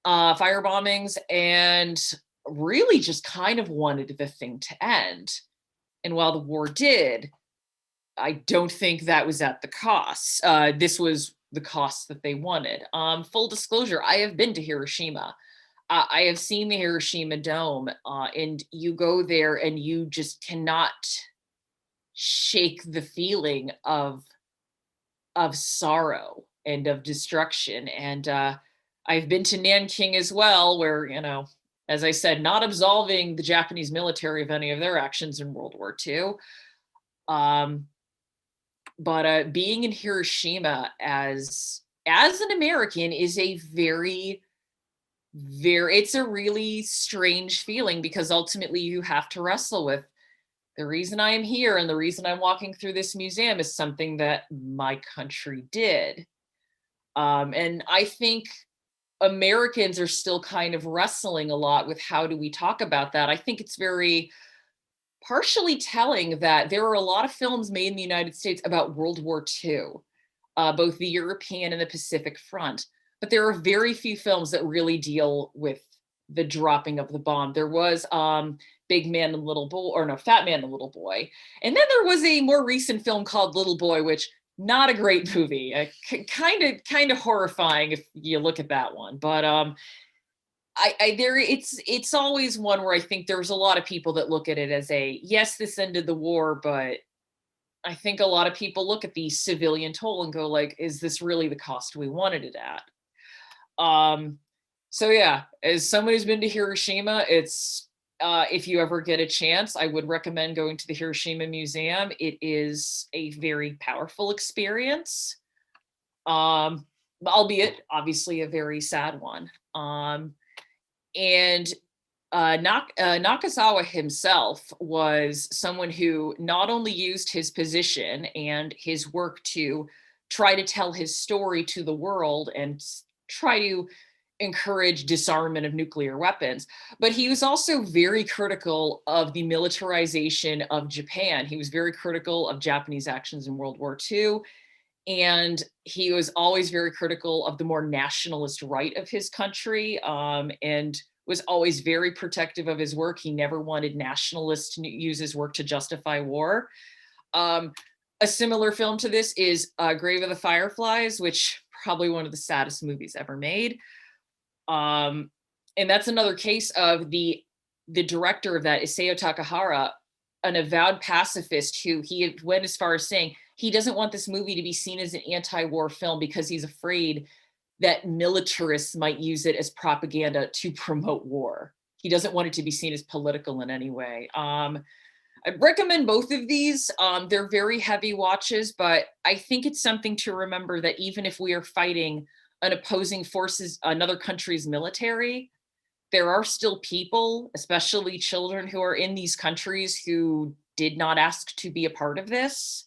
firebombings, and really just kind of wanted the thing to end. And while the war did, I don't think that was at the cost. This was the cost that they wanted. Full disclosure, I have been to Hiroshima. I have seen the Hiroshima Dome, and you go there and you just cannot shake the feeling of sorrow and of destruction. And I've been to Nanking as well, where, as I said, not absolving the Japanese military of any of their actions in World War II. But being in Hiroshima as an American is a it's a really strange feeling, because ultimately you have to wrestle with, the reason I am here and the reason I'm walking through this museum is something that my country did. And I think Americans are still kind of wrestling a lot with how do we talk about that. I think it's very partially telling that there are a lot of films made in the United States about World War II, both the European and the Pacific Front. But there are very few films that really deal with the dropping of the bomb. There was Big Man and Little Boy, or no, Fat Man and Little Boy. And then there was a more recent film called Little Boy, which not a great movie, kind of horrifying if you look at that one. But it's always one where I think there's a lot of people that look at it as yes, this ended the war, but I think a lot of people look at the civilian toll and go like, is this really the cost we wanted it at? So yeah, as someone who's been to Hiroshima, it's if you ever get a chance, I would recommend going to the Hiroshima Museum. It is a very powerful experience, albeit obviously a very sad one. And Nakazawa himself was someone who not only used his position and his work to try to tell his story to the world and try to encourage disarmament of nuclear weapons, but he was also very critical of the militarization of Japan. He was very critical of Japanese actions in World War II. And he was always very critical of the more nationalist right of his country, and was always very protective of his work. He never wanted nationalists to use his work to justify war. A similar film to this is Grave of the Fireflies, which probably one of the saddest movies ever made. And that's another case of the director of that, Isao Takahara, an avowed pacifist who he went as far as saying he doesn't want this movie to be seen as an anti-war film because he's afraid that militarists might use it as propaganda to promote war. He doesn't want it to be seen as political in any way. I recommend both of these. They're very heavy watches, but I think it's something to remember that even if we are fighting an opposing forces, another country's military, there are still people, especially children, who are in these countries who did not ask to be a part of this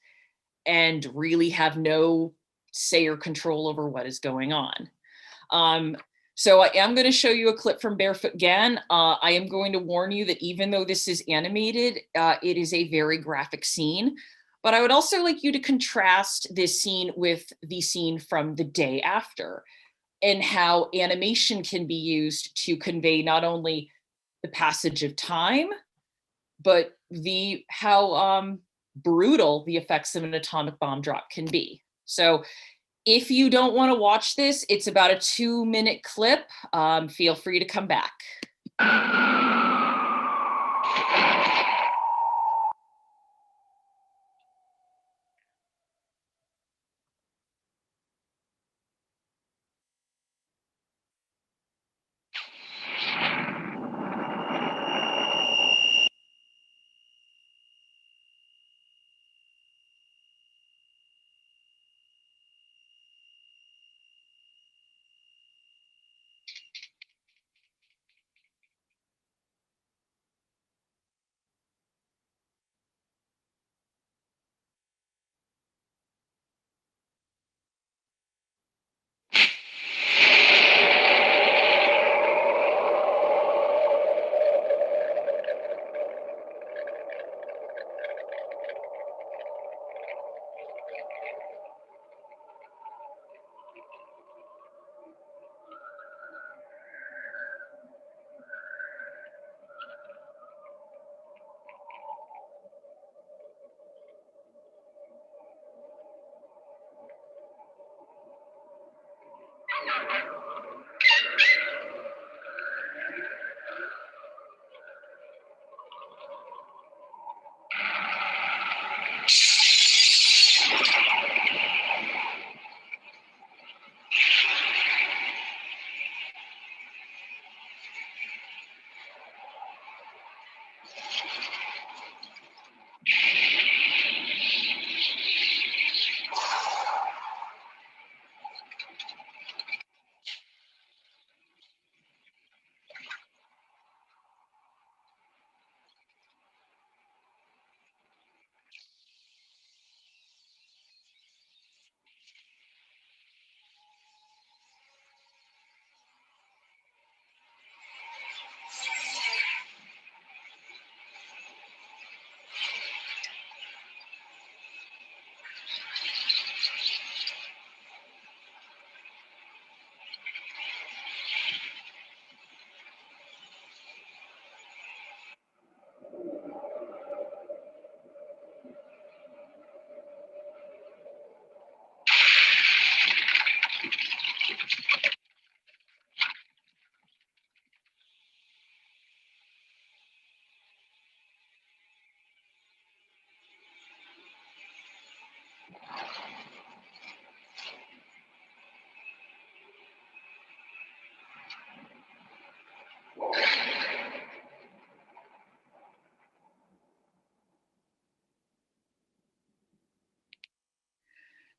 and really have no say or control over what is going on. So I am going to show you a clip from Barefoot Gen. I am going to warn you that even though this is animated, it is a very graphic scene. But I would also like you to contrast this scene with the scene from the day after, and how animation can be used to convey not only the passage of time, but how brutal the effects of an atomic bomb drop can be. So if you don't want to watch this, it's about a 2-minute clip. Feel free to come back.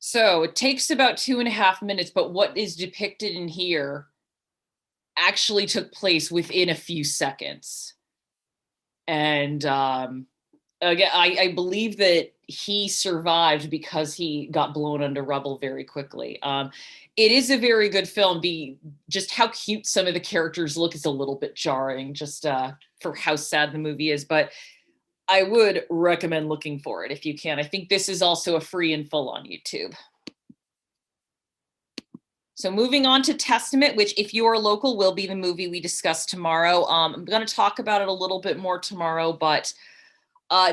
So it takes about 2.5 minutes, but what is depicted in here actually took place within a few seconds. And again, I believe that he survived because he got blown under rubble very quickly. It is a very good film. Just how cute some of the characters look is a little bit jarring, just for how sad the movie is. But I would recommend looking for it if you can. I think this is also a free and full on YouTube. So moving on to Testament, which if you are local will be the movie we discuss tomorrow. I'm going to talk about it a little bit more tomorrow, but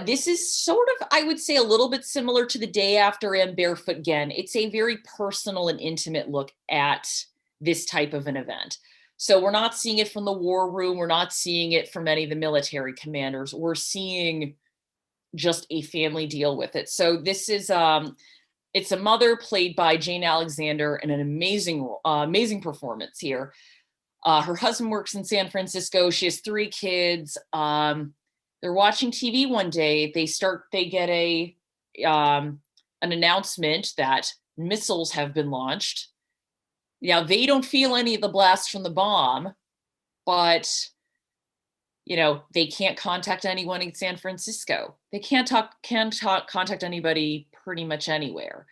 this is sort of, I would say, a little bit similar to The Day After and Barefoot Gen. It's a very personal and intimate look at this type of an event. So we're not seeing it from the war room. We're not seeing it from any of the military commanders. We're seeing just a family deal with it. So this is, it's a mother played by Jane Alexander in an amazing performance here. Her husband works in San Francisco. She has 3 kids. They're watching TV one day. They get an announcement that missiles have been launched. Now, they don't feel any of the blasts from the bomb, but they can't contact anyone in San Francisco. They can't contact anybody pretty much anywhere.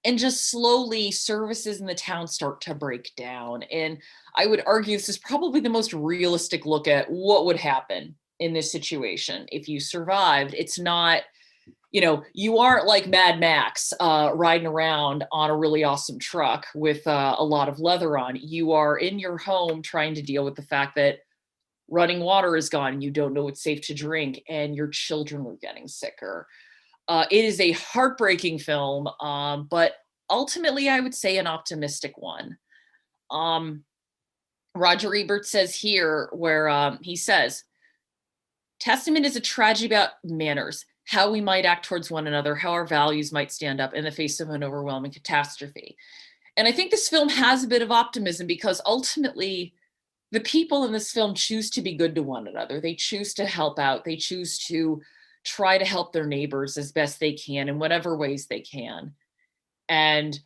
And just slowly services in the town start to break down. And I would argue this is probably the most realistic look at what would happen in this situation if you survived. It's not, you aren't like Mad Max riding around on a really awesome truck with a lot of leather on. You are in your home trying to deal with the fact that running water is gone and you don't know what's safe to drink and your children are getting sicker. It is a heartbreaking film, but ultimately I would say an optimistic one. Roger Ebert says here where he says, Testament is a tragedy about manners, how we might act towards one another, how our values might stand up in the face of an overwhelming catastrophe. And I think this film has a bit of optimism because ultimately the people in this film choose to be good to one another. They choose to help out. They choose to try to help their neighbors as best they can in whatever ways they can. And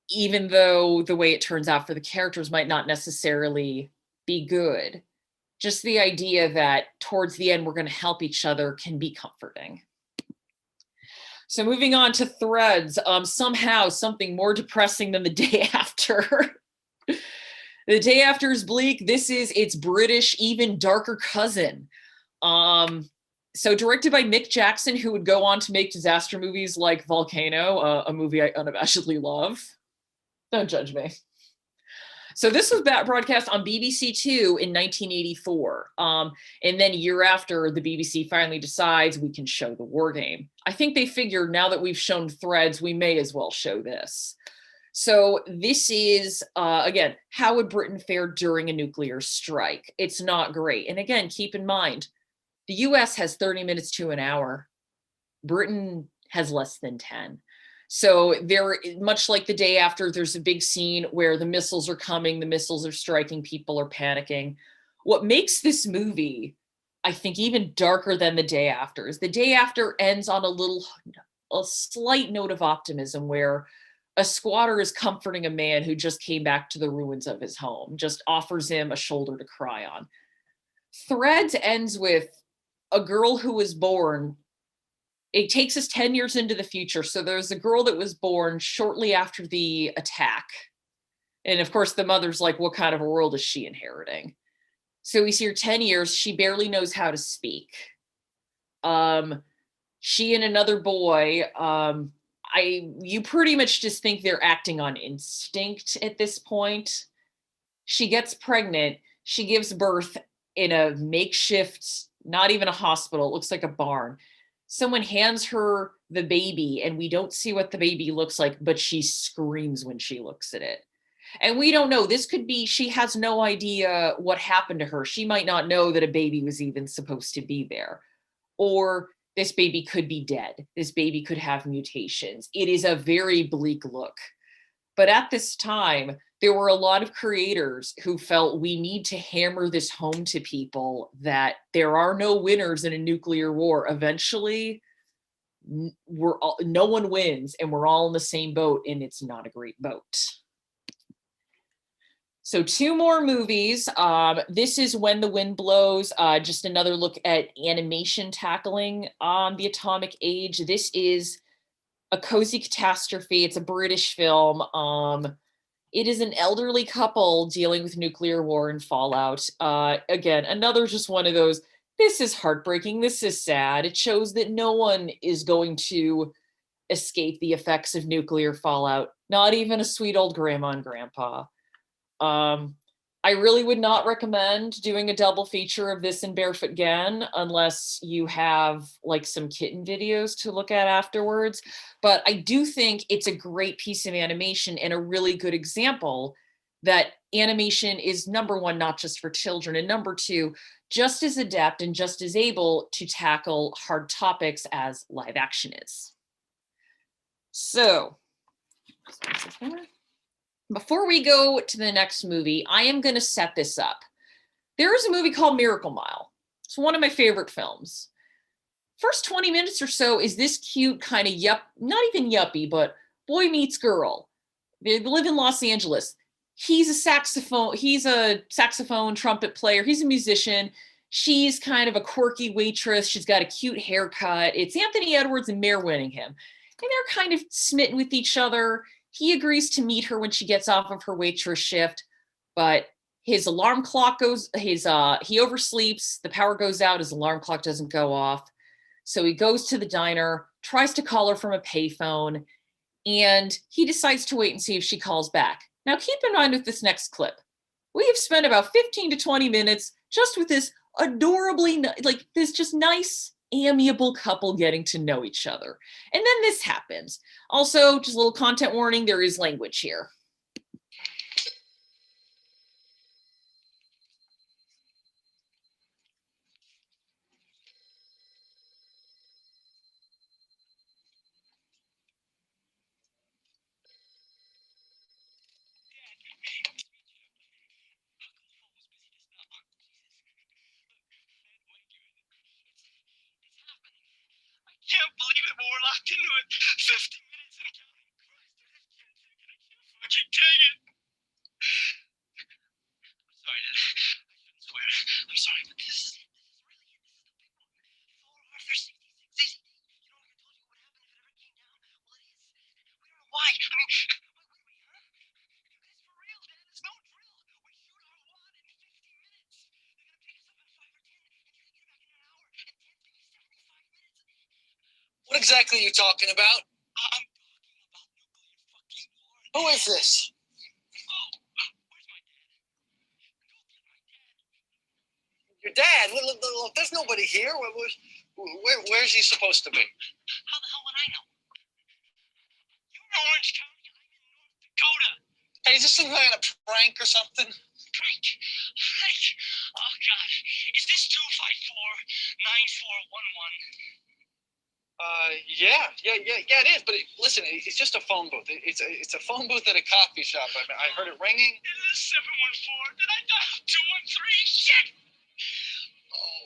even though the way it turns out for the characters might not necessarily be good, just the idea that towards the end we're going to help each other can be comforting. So moving on to Threads, somehow something more depressing than The Day After. The Day After is bleak. This is its British, even darker cousin. So directed by Mick Jackson, who would go on to make disaster movies like Volcano, a movie I unabashedly love. Don't judge me. So this was broadcast on BBC Two in 1984. And then a year after, the BBC finally decides we can show the war game. I think they figured now that we've shown Threads, we may as well show this. So this is, again, how would Britain fare during a nuclear strike? It's not great. And again, keep in mind, the US has 30 minutes to an hour. Britain has less than 10. So there, much like The Day After, there's a big scene where the missiles are coming, the missiles are striking, people are panicking. What makes this movie, I think, even darker than The Day After is The Day After ends on a slight note of optimism where a squatter is comforting a man who just came back to the ruins of his home, just offers him a shoulder to cry on. Threads ends with a girl who was born. It takes us 10 years into the future. So there's a girl that was born shortly after the attack. And of course, the mother's like, what kind of a world is she inheriting? So we see her 10 years. She barely knows how to speak. She and another boy, you pretty much just think they're acting on instinct at this point. She gets pregnant. She gives birth in a makeshift, not even a hospital. It looks like a barn. Someone hands her the baby and we don't see what the baby looks like, but she screams when she looks at it. And we don't know. This could be, she has no idea what happened to her. She might not know that a baby was even supposed to be there. Or this baby could be dead. This baby could have mutations. It is a very bleak look. But at this time, there were a lot of creators who felt we need to hammer this home to people that there are no winners in a nuclear war. Eventually, no one wins and we're all in the same boat, and it's not a great boat. So 2 more movies. This is When the Wind Blows, just another look at animation tackling the atomic age. This is a cozy catastrophe. It's a British film. It is an elderly couple dealing with nuclear war and fallout. Again, another just one of those, this is heartbreaking, this is sad. It shows that no one is going to escape the effects of nuclear fallout, not even a sweet old grandma and grandpa. I really would not recommend doing a double feature of this and Barefoot Gen unless you have like some kitten videos to look at afterwards. But I do think it's a great piece of animation and a really good example that animation is, number one, not just for children, and number two, just as adept and just as able to tackle hard topics as live action is. So, before we go to the next movie, I am going to set this up. There is a movie called Miracle Mile. It's one of my favorite films. First 20 minutes or so is this cute kind of not even yuppie, but boy meets girl. They live in Los Angeles. He's a saxophone trumpet player. He's a musician. She's kind of a quirky waitress. She's got a cute haircut. It's Anthony Edwards and Mare Winningham. And they're kind of smitten with each other. He agrees to meet her when she gets off of her waitress shift, but his alarm clock he oversleeps, the power goes out, his alarm clock doesn't go off. So he goes to the diner, tries to call her from a payphone, and he decides to wait and see if she calls back. Now keep in mind with this next clip, we have spent about 15 to 20 minutes just with this adorably, like this just nice, amiable couple getting to know each other. And then this happens. Also, just a little content warning, there is language here. Can't believe it, but we're locked into it. 50 minutes and counting. I can't take it. I'm sorry, Dad. I shouldn't swear. I'm sorry, but this is really it. This is the big one. 4 R for 66. Easy. You know, like I told you, what happened if it ever came down? Well, it is. We don't know why. I mean, what are we, huh? It's for real, Dad. It's no drill. We shoot our wad in 50 minutes. They're going to pick us up in 5 or 10, and you're going to get back in an hour. And 10, maybe 75 minutes. What exactly are you talking about? I'm talking about nuclear fucking war. Who is this? Oh, where's my dad? Go get my dad. Your dad? Look, there's nobody here. Where's he supposed to be? How the hell would I know? You're in Orange County. I'm in North Dakota. Hey, is this some kind of prank or something? Prank? Oh, God. Is this 254-9411? Yeah, it is. But listen, it's just a phone booth. It's a phone booth at a coffee shop. I heard it ringing. It is 714. Did I dial 213? Shit! Oh.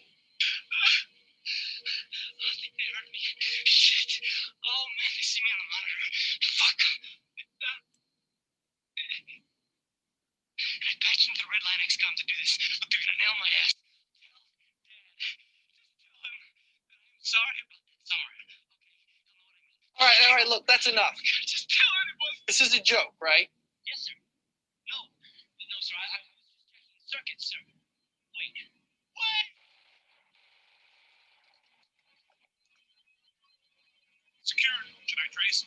I think they heard me. Shit. Oh, man, they see me on the monitor. Fuck. I patched into the Red Line XCOM to do this. Look, they're gonna nail my ass. Tell Dad. Just tell him that I'm sorry about that summer. All right, look, that's enough. Just tell anyone. This is a joke, right? Yes, sir. No, sir, I was just checking the circuit, sir. Wait. What? Security, should I trace?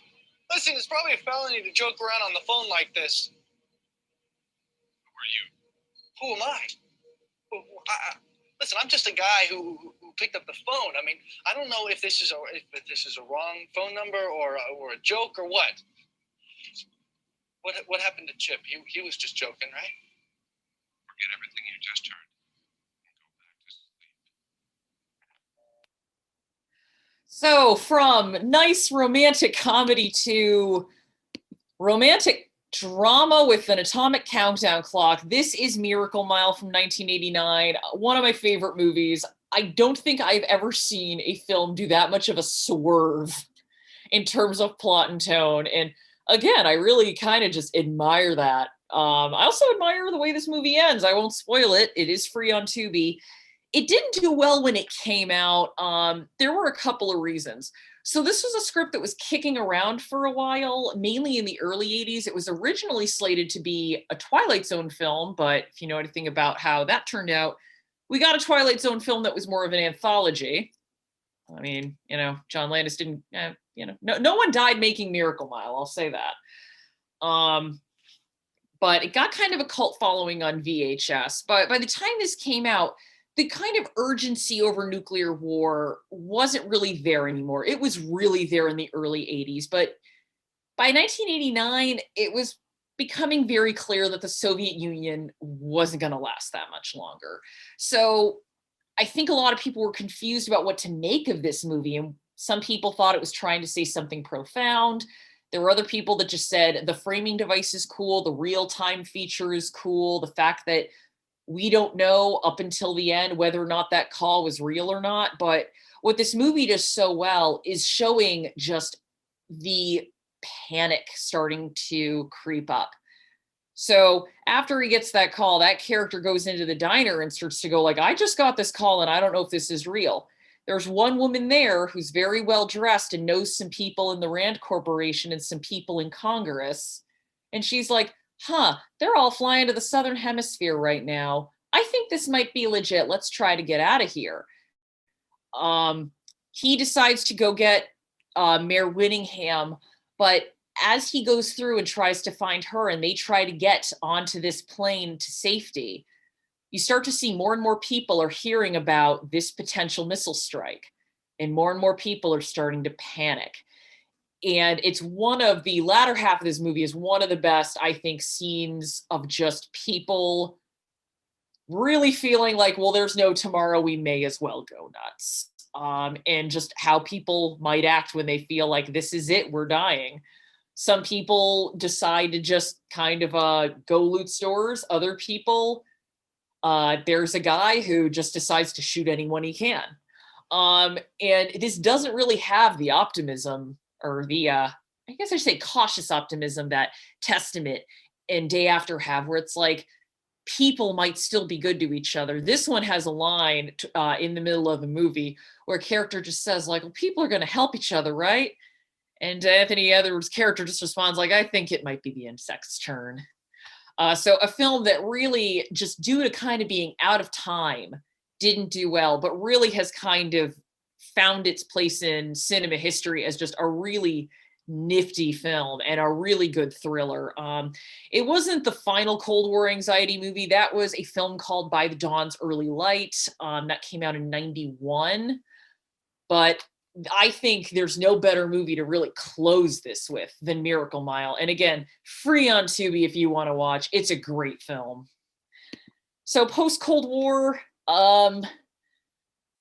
Listen, it's probably a felony to joke around on the phone like this. Who are you? Who am I? Listen, I'm just a guy who picked up the phone. I mean, I don't know if this is a wrong phone number or a joke or what. What happened to Chip? He was just joking, right? Forget everything you just heard and go back to sleep. So from nice romantic comedy to romantic drama with an atomic countdown clock, this is Miracle Mile from 1989, one of my favorite movies. I don't think I've ever seen a film do that much of a swerve in terms of plot and tone. And again, I really kind of just admire that. I also admire the way this movie ends. I won't spoil it. It is free on Tubi. It didn't do well when it came out. There were a couple of reasons. So this was a script that was kicking around for a while, mainly in the early 80s. It was originally slated to be a Twilight Zone film, but if you know anything about how that turned out, we got a Twilight Zone film that was more of an anthology. I mean, John Landis didn't, no one died making Miracle Mile, I'll say that. But it got kind of a cult following on VHS. But by the time this came out, the kind of urgency over nuclear war wasn't really there anymore. It was really there in the early 80s. But by 1989, it was becoming very clear that the Soviet Union wasn't going to last that much longer. So I think a lot of people were confused about what to make of this movie. And some people thought it was trying to say something profound. There were other people that just said the framing device is cool, the real-time feature is cool, the fact that we don't know up until the end whether or not that call was real or not. But what this movie does so well is showing just the panic starting to creep up. So after he gets that call, that character goes into the diner and starts to go like, I just got this call and I don't know if this is real. There's one woman there who's very well dressed and knows some people in the Rand Corporation and some people in Congress. And she's like, they're all flying to the Southern Hemisphere right now. I think this might be legit. Let's try to get out of here. He decides to go get Mayor Winningham, but as he goes through and tries to find her and they try to get onto this plane to safety, you start to see more and more people are hearing about this potential missile strike, and more people are starting to panic. And it's one of the latter half of this movie is one of the best, I think, scenes of just people really feeling like, well, there's no tomorrow, we may as well go nuts. And just how people might act when they feel like this is it, we're dying. Some people decide to just kind of go loot stores. Other people, there's a guy who just decides to shoot anyone he can. And this doesn't really have the optimism or the, I guess I should say cautious optimism that Testament and Day After have, where it's like people might still be good to each other. This one has a line in the middle of the movie where a character just says like, well, people are going to help each other, right? And Anthony Edwards' character just responds like, I think it might be the insect's turn. So a film that really, just due to kind of being out of time, didn't do well, but really has kind of found its place in cinema history as just a really nifty film and a really good thriller. It wasn't the final Cold War anxiety movie. That was a film called By the Dawn's Early Light that came out in '91. But I think there's no better movie to really close this with than Miracle Mile. And again, free on Tubi if you want to watch. It's a great film. So post-Cold War, the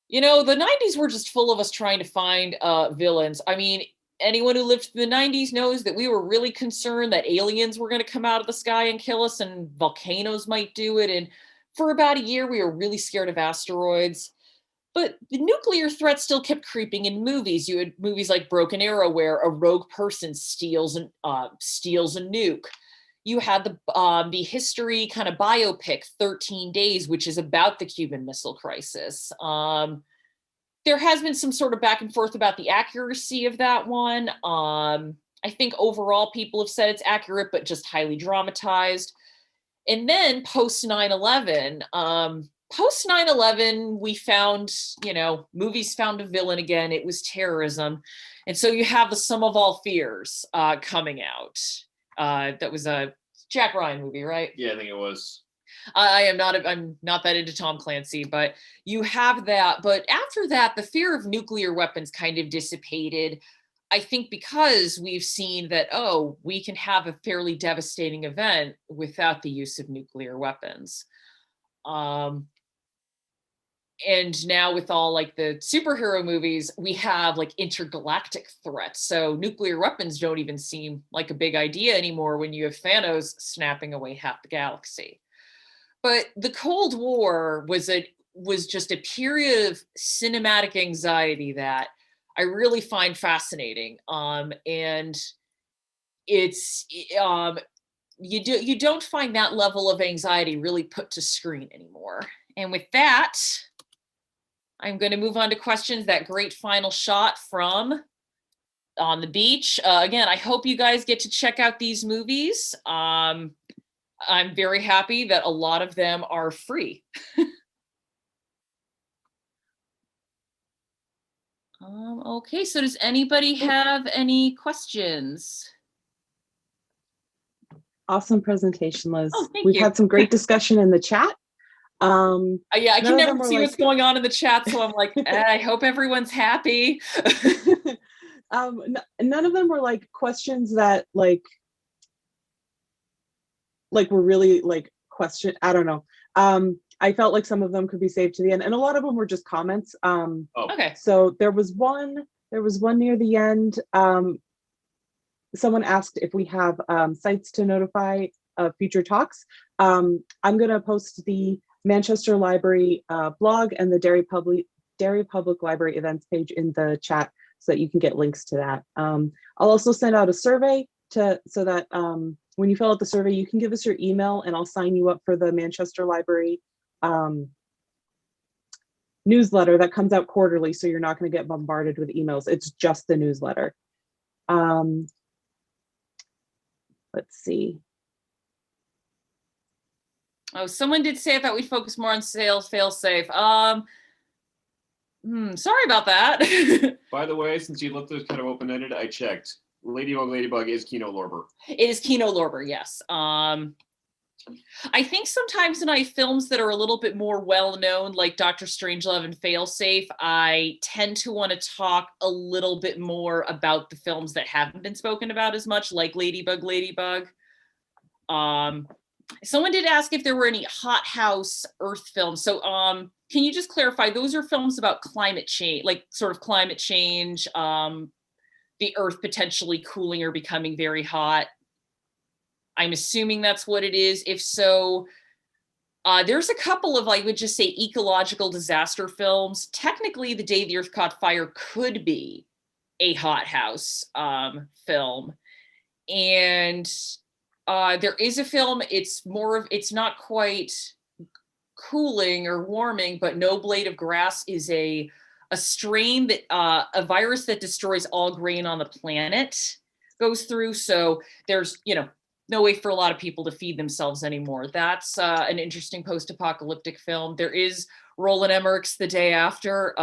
90s were just full of us trying to find villains. I mean, anyone who lived through the 90s knows that we were really concerned that aliens were going to come out of the sky and kill us and volcanoes might do it. And for about a year, we were really scared of asteroids. But the nuclear threat still kept creeping in movies. You had movies like Broken Arrow, where a rogue person steals a nuke. You had the history kind of biopic 13 Days, which is about the Cuban Missile Crisis. There has been some sort of back and forth about the accuracy of that one. I think overall people have said it's accurate, but just highly dramatized. And then post 9/11, we found, movies found a villain again. It was terrorism. And so you have the Sum of All Fears coming out. That was a Jack Ryan movie, right? Yeah, I think it was. I'm not that into Tom Clancy, but you have that. But after that, the fear of nuclear weapons kind of dissipated. I think because we've seen that, we can have a fairly devastating event without the use of nuclear weapons. And now with all like the superhero movies, we have like intergalactic threats. So nuclear weapons don't even seem like a big idea anymore when you have Thanos snapping away half the galaxy. But the Cold War was was just a period of cinematic anxiety that I really find fascinating. And it's you don't find that level of anxiety really put to screen anymore. And with that, I'm going to move on to questions. That great final shot from on the beach. Again, I hope you guys get to check out these movies. I'm very happy that a lot of them are free. Okay, so does anybody have any questions? Awesome presentation, Liz. Oh, thank We've you. had some great discussion in the chat. Yeah, I none can of never them were see what's like- going on in the chat, so I'm like, I hope everyone's happy. None of them were like questions that like were really like question. I don't know. I felt like some of them could be saved to the end, and a lot of them were just comments. Okay. So there was one near the end. Someone asked if we have sites to notify future talks. I'm going to post the Manchester Library blog and the Derry Public Library events page in the chat so that you can get links to that. I'll also send out a survey so that when you fill out the survey, you can give us your email and I'll sign you up for the Manchester Library newsletter that comes out quarterly, so you're not going to get bombarded with emails. It's just the newsletter. Let's see. Oh, someone did say I thought we'd focus more on sales fail safe. Sorry about that. By the way, since you left those kind of open-ended, I checked. Ladybug is Kino Lorber. It is Kino Lorber, yes. I think sometimes when I have films that are a little bit more well-known, like Dr. Strangelove and Failsafe, I tend to want to talk a little bit more about the films that haven't been spoken about as much, like Ladybug. Someone did ask if there were any hothouse Earth films. So can you just clarify, those are films about climate change, like sort of climate change, the Earth potentially cooling or becoming very hot? I'm assuming that's what it is. If so, there's a couple of, I would just say, ecological disaster films. Technically, The Day the Earth Caught Fire could be a hothouse film. And there is a film, it's not quite cooling or warming, but No Blade of Grass is a strain that, a virus that destroys all grain on the planet goes through. So there's, no way for a lot of people to feed themselves anymore. That's an interesting post-apocalyptic film. There is Roland Emmerich's The Day After.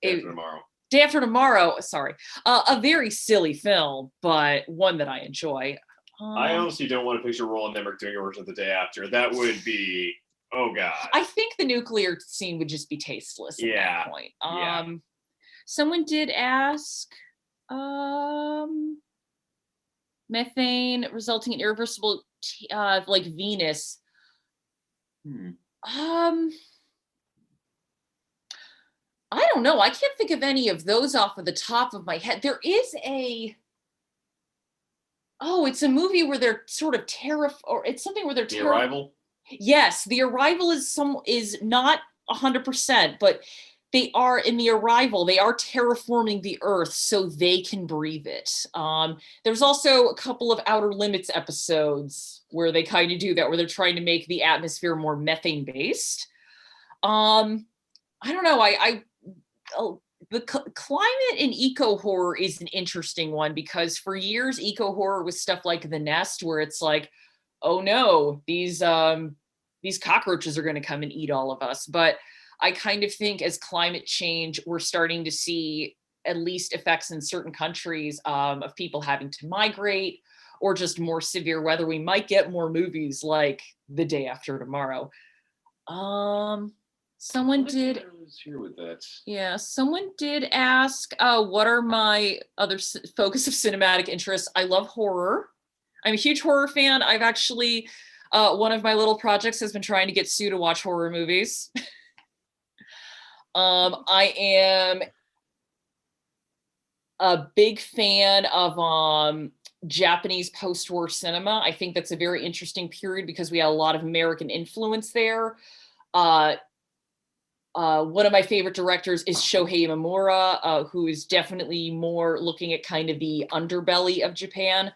Day After Tomorrow, sorry. A very silly film, but one that I enjoy. I honestly don't want to picture Roland Emmerich doing a version of The Day After. That would be, oh God. I think the nuclear scene would just be tasteless at that point. Someone did ask, methane resulting in irreversible, like Venus. I don't know. I can't think of any of those off of the top of my head. There is it's a movie where they're sort of or it's something where they're The Arrival? Yes, The Arrival is not 100%, but they are in The Arrival. They are terraforming the Earth so they can breathe it. There's also a couple of Outer Limits episodes where they kind of do that, where they're trying to make the atmosphere more methane based. I don't know. The climate and eco horror is an interesting one, because for years eco horror was stuff like The Nest, where it's like, oh no, these cockroaches are going to come and eat all of us. But I kind of think as climate change, we're starting to see at least effects in certain countries of people having to migrate, or just more severe weather. We might get more movies like The Day After Tomorrow. Someone did ask, what are my other focus of cinematic interests? I love horror. I'm a huge horror fan. I've actually, one of my little projects has been trying to get Sue to watch horror movies. I am a big fan of Japanese post-war cinema. I think that's a very interesting period because we had a lot of American influence there. One of my favorite directors is Shohei Imamura, who is definitely more looking at kind of the underbelly of Japan.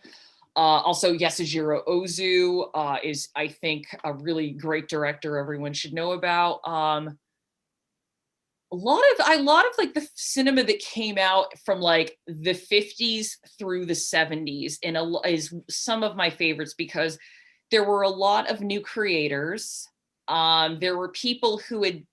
Also, Yasujiro Ozu is, I think, a really great director everyone should know about. A lot of like the cinema that came out from like the 50s through the 70s is some of my favorites, because there were a lot of new creators. There were people who had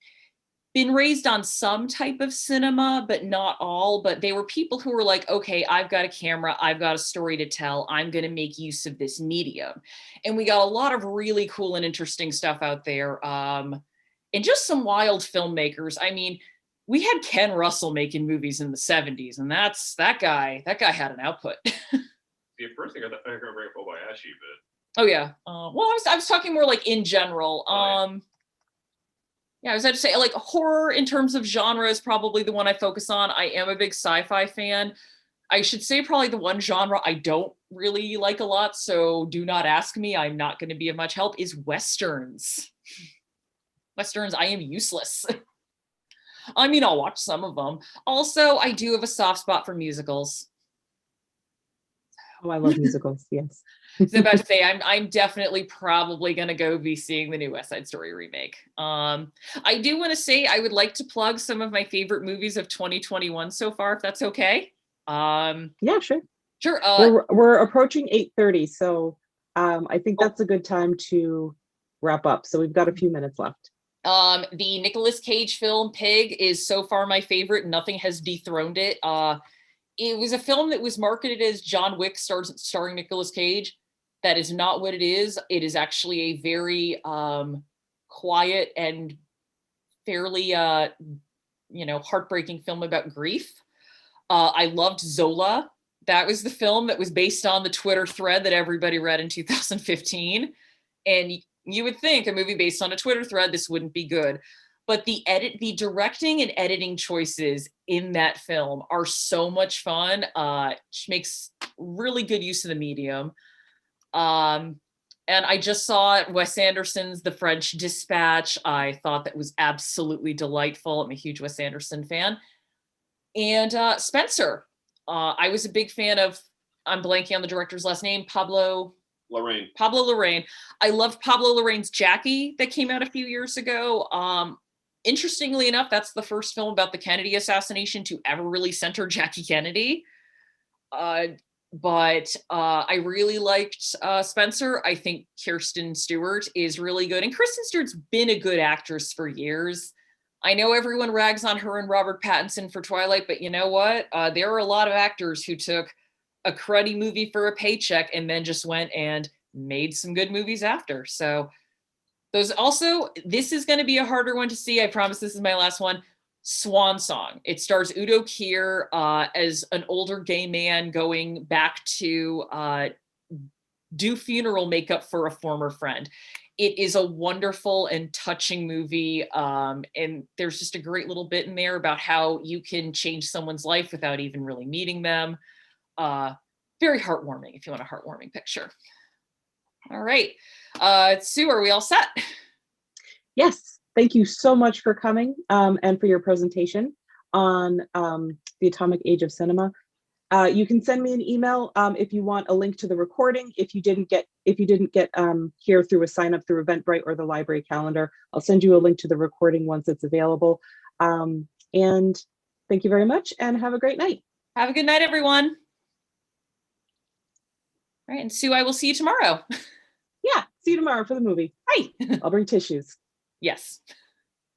been raised on some type of cinema, but not all. But they were people who were like, okay, I've got a camera, I've got a story to tell, I'm going to make use of this medium. And we got a lot of really cool and interesting stuff out there. And just some wild filmmakers. I mean, we had Ken Russell making movies in the 70s, and that guy had an output. The first thing I'm going to bring up Kobayashi, but oh yeah. Well, I was talking more like in general. Yeah, I was about to say, like, horror in terms of genre is probably the one I focus on. I am a big sci-fi fan. I should say probably the one genre I don't really like a lot, so do not ask me. I'm not going to be of much help, is Westerns. Westerns, I am useless. I mean, I'll watch some of them. Also, I do have a soft spot for musicals. Oh, I love musicals, yes. I was about to say, I'm definitely probably going to go be seeing the new West Side Story remake. I do want to say I would like to plug some of my favorite movies of 2021 so far, if that's okay. Yeah, sure. Sure. We're approaching 8:30, so I think that's a good time to wrap up. So we've got a few minutes left. The Nicolas Cage film Pig is so far my favorite. Nothing has dethroned it. It was a film that was marketed as John Wick starring Nicolas Cage. That is not what it is. It is actually a very quiet and fairly, heartbreaking film about grief. I loved Zola. That was the film that was based on the Twitter thread that everybody read in 2015. And you would think a movie based on a Twitter thread, this wouldn't be good. But the directing and editing choices in that film are so much fun. Makes really good use of the medium. And I just saw Wes Anderson's The French Dispatch. I thought that was absolutely delightful. I'm a huge Wes Anderson fan. And Spencer. I was a big fan of, I'm blanking on the director's last name, Pablo Larraín. I loved Pablo Larraín's Jackie that came out a few years ago. Interestingly enough, that's the first film about the Kennedy assassination to ever really center Jackie Kennedy. But I really liked Spencer. I think Kirsten Stewart is really good. And Kristen Stewart's been a good actress for years. I know everyone rags on her and Robert Pattinson for Twilight, but you know what? There are a lot of actors who took a cruddy movie for a paycheck and then just went and made some good movies after. So those also, this is going to be a harder one to see. I promise this is my last one. Swan Song. It stars Udo Kier as an older gay man going back to do funeral makeup for a former friend. It is a wonderful and touching movie. And there's just a great little bit in there about how you can change someone's life without even really meeting them. Very heartwarming if you want a heartwarming picture. All right. Sue, are we all set? Yes. Thank you so much for coming and for your presentation on the Atomic Age of Cinema. You can send me an email if you want a link to the recording. If you didn't get here through a sign up through Eventbrite or the library calendar, I'll send you a link to the recording once it's available. And thank you very much and have a great night. Have a good night, everyone. All right, and Sue, I will see you tomorrow. Yeah, see you tomorrow for the movie. Hi. I'll bring tissues. Yes.